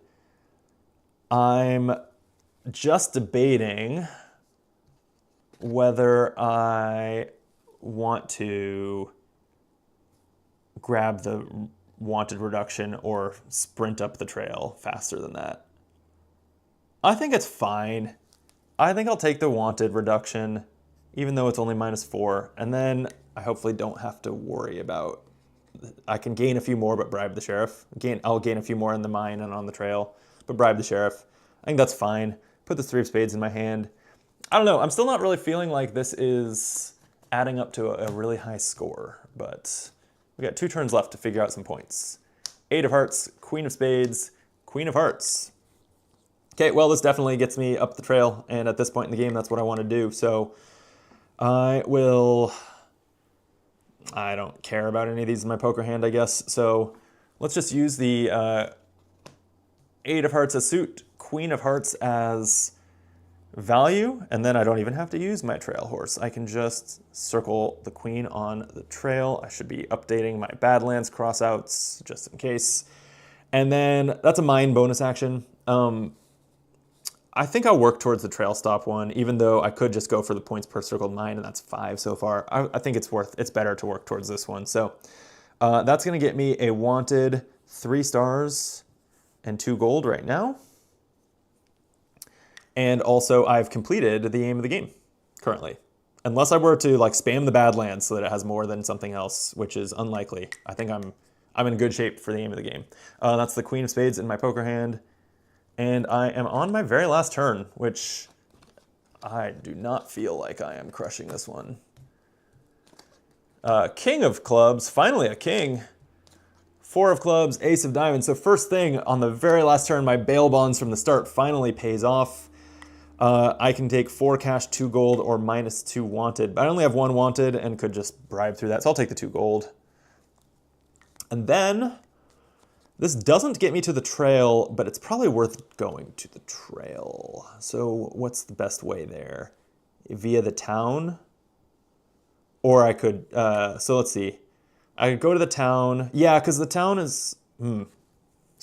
I'm just debating whether I want to grab the wanted reduction or sprint up the trail faster than that. I think it's fine. I think I'll take the wanted reduction, even though it's only -4, and then I hopefully don't have to worry about. I can gain a few more, but bribe the sheriff. I'll gain a few more in the mine and on the trail, but bribe the sheriff. I think that's fine. Put the 3 of spades in my hand. I don't know. I'm still not really feeling like this is adding up to a really high score, but we got 2 turns left to figure out some points. 8 of hearts, queen of spades, queen of hearts. Okay, well, this definitely gets me up the trail, and at this point in the game, that's what I want to do. So I don't care about any of these in my poker hand, I guess. So let's just use the 8 of hearts as suit, queen of hearts as value, and then I don't even have to use my trail horse. I can just circle the queen on the trail. I should be updating my Badlands crossouts just in case. And then that's a mine bonus action. I think I'll work towards the trail stop one, even though I could just go for the points per circled mine, and that's 5 so far. I think it's better to work towards this one. So that's going to get me a wanted 3 stars and 2 gold right now. And also I've completed the aim of the game currently. Unless I were to like spam the Badlands so that it has more than something else, which is unlikely. I think I'm in good shape for the aim of the game. That's the queen of spades in my poker hand. And I am on my very last turn, which I do not feel like I am crushing this one. King of clubs, finally a king. 4 of clubs, ace of diamonds. So first thing on the very last turn, my bail bonds from the start finally pays off. I can take 4 cash, 2 gold, or -2 wanted. But I only have 1 wanted and could just bribe through that, so I'll take the 2 gold. And then this doesn't get me to the trail, but it's probably worth going to the trail. So what's the best way there? Via the town? Or I could, so let's see. I could go to the town. Yeah, because the town is,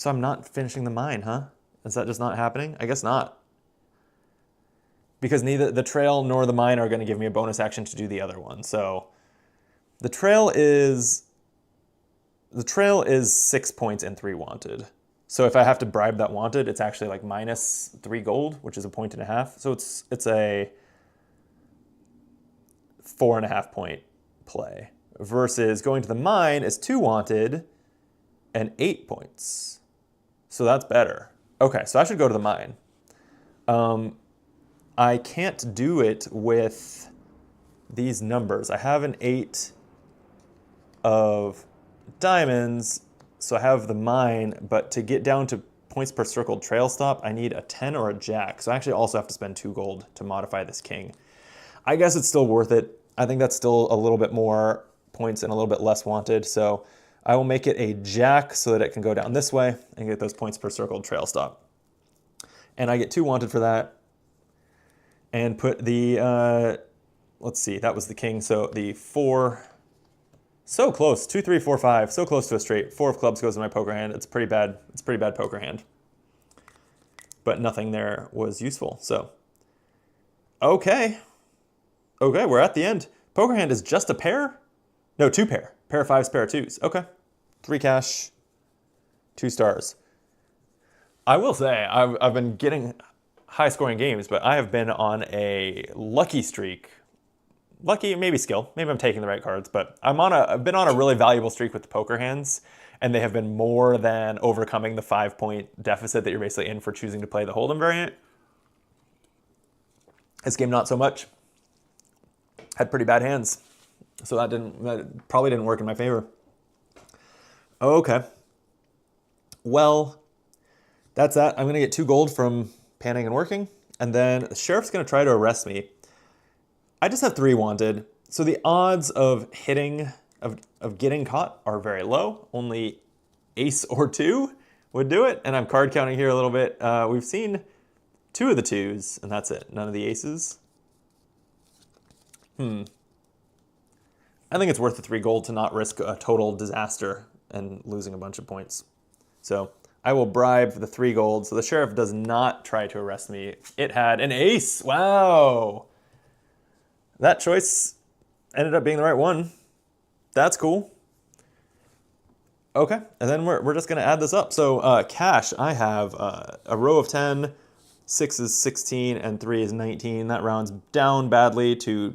So I'm not finishing the mine, huh? Is that just not happening? I guess not. Because neither the trail nor the mine are going to give me a bonus action to do the other one. So the trail is 6 points and 3 wanted. So if I have to bribe that wanted, it's actually like -3 gold, which is a 1.5. So it's a 4.5 point play. Versus going to the mine is 2 wanted and 8 points. So that's better. Okay, so I should go to the mine. I can't do it with these numbers. I have an 8 of diamonds, so I have the mine, but to get down to points per circled trail stop, I need a 10 or a jack. So I actually also have to spend 2 gold to modify this king. I guess it's still worth it. I think that's still a little bit more points and a little bit less wanted, so I will make it a jack so that it can go down this way and get those points per circled trail stop. And I get 2 wanted for that. And put the, let's see, that was the king, so the 4, so close, 2, 3, 4, 5, so close to a straight. 4 of clubs goes in my poker hand. It's pretty bad poker hand. But nothing there was useful, so. Okay, we're at the end. Poker hand is just a pair? No, 2 pair. Pair of 5s, pair of 2s. Okay, 3 cash, 2 stars. I will say, I've been getting high-scoring games, but I have been on a lucky streak. Lucky, maybe skill. Maybe I'm taking the right cards, but I've been on a really valuable streak with the poker hands, and they have been more than overcoming the 5-point deficit that you're basically in for choosing to play the Hold'em variant. This game, not so much. Had pretty bad hands, so that probably didn't work in my favor. Okay. Well, that's that. I'm gonna get 2 gold from panning and working, and then the sheriff's going to try to arrest me. I just have 3 wanted, so the odds of getting caught are very low. Only ace or 2 would do it, and I'm card counting here a little bit. We've seen 2 of the 2s, and that's it. None of the aces. I think it's worth the 3 gold to not risk a total disaster and losing a bunch of points. So I will bribe for the 3 gold so the sheriff does not try to arrest me. It had an ace. Wow. That choice ended up being the right one. That's cool. Okay, and then we're just gonna add this up. So cash, I have a row of 10, 6 is 16, and 3 is 19. That rounds down badly to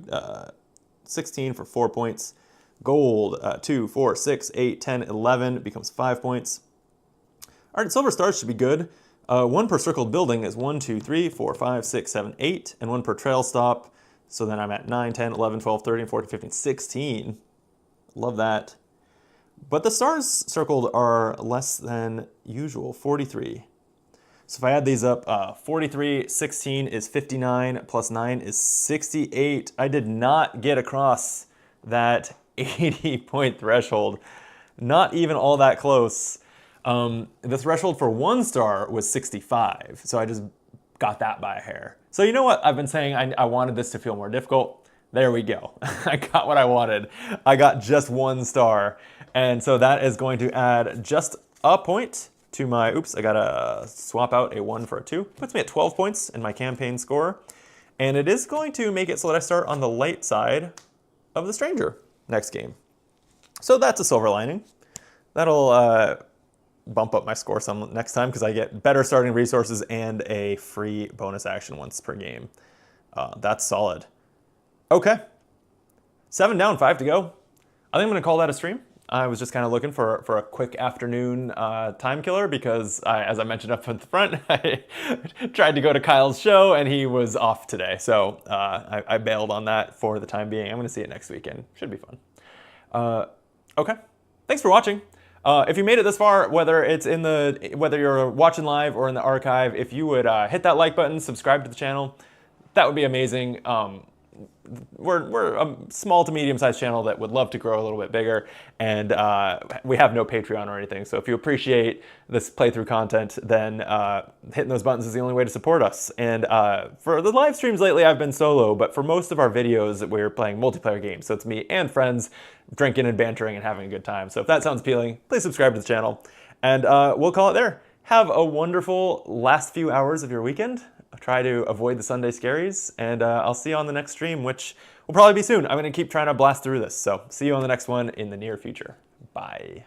16 for 4 points. Gold, 2, 4, 6, 8, 10, 11 becomes 5 points. All right, silver stars should be good. 1 per circled building is 1, 2, 3, 4, 5, 6, 7, 8, and 1 per trail stop. So then I'm at 9, 10, 11, 12, 13, 14, 15, 16. Love that. But the stars circled are less than usual, 43. So if I add these up, 43, 16 is 59, plus 9 is 68. I did not get across that 80-point threshold. Not even all that close. The threshold for 1 star was 65, so I just got that by a hair. So you know what? I've been saying I wanted this to feel more difficult. There we go. I got what I wanted. I got just 1 star. And so that is going to add just a point to my, oops, I gotta swap out a 1 for a 2. Puts me at 12 points in my campaign score. And it is going to make it so that I start on the light side of the stranger next game. So that's a silver lining. That'll bump up my score some next time because I get better starting resources and a free bonus action once per game. That's solid. Okay, 7 down, 5 to go. I think I'm gonna call that a stream. I was just kind of looking for a quick afternoon time killer because, as I mentioned up at the front, I tried to go to Kyle's show and he was off today. So I bailed on that for the time being. I'm gonna see it next weekend. Should be fun. Okay, thanks for watching. If you made it this far, whether you're watching live or in the archive, if you would hit that like button, subscribe to the channel, that would be amazing. We're a small to medium-sized channel that would love to grow a little bit bigger, and we have no Patreon or anything. So if you appreciate this playthrough content, then hitting those buttons is the only way to support us. And for the live streams lately, I've been solo, but for most of our videos, we're playing multiplayer games. So it's me and friends drinking and bantering and having a good time. So if that sounds appealing, please subscribe to the channel, and we'll call it there. Have a wonderful last few hours of your weekend. Try to avoid the Sunday scaries, and I'll see you on the next stream, which will probably be soon. I'm going to keep trying to blast through this, so see you on the next one in the near future. Bye.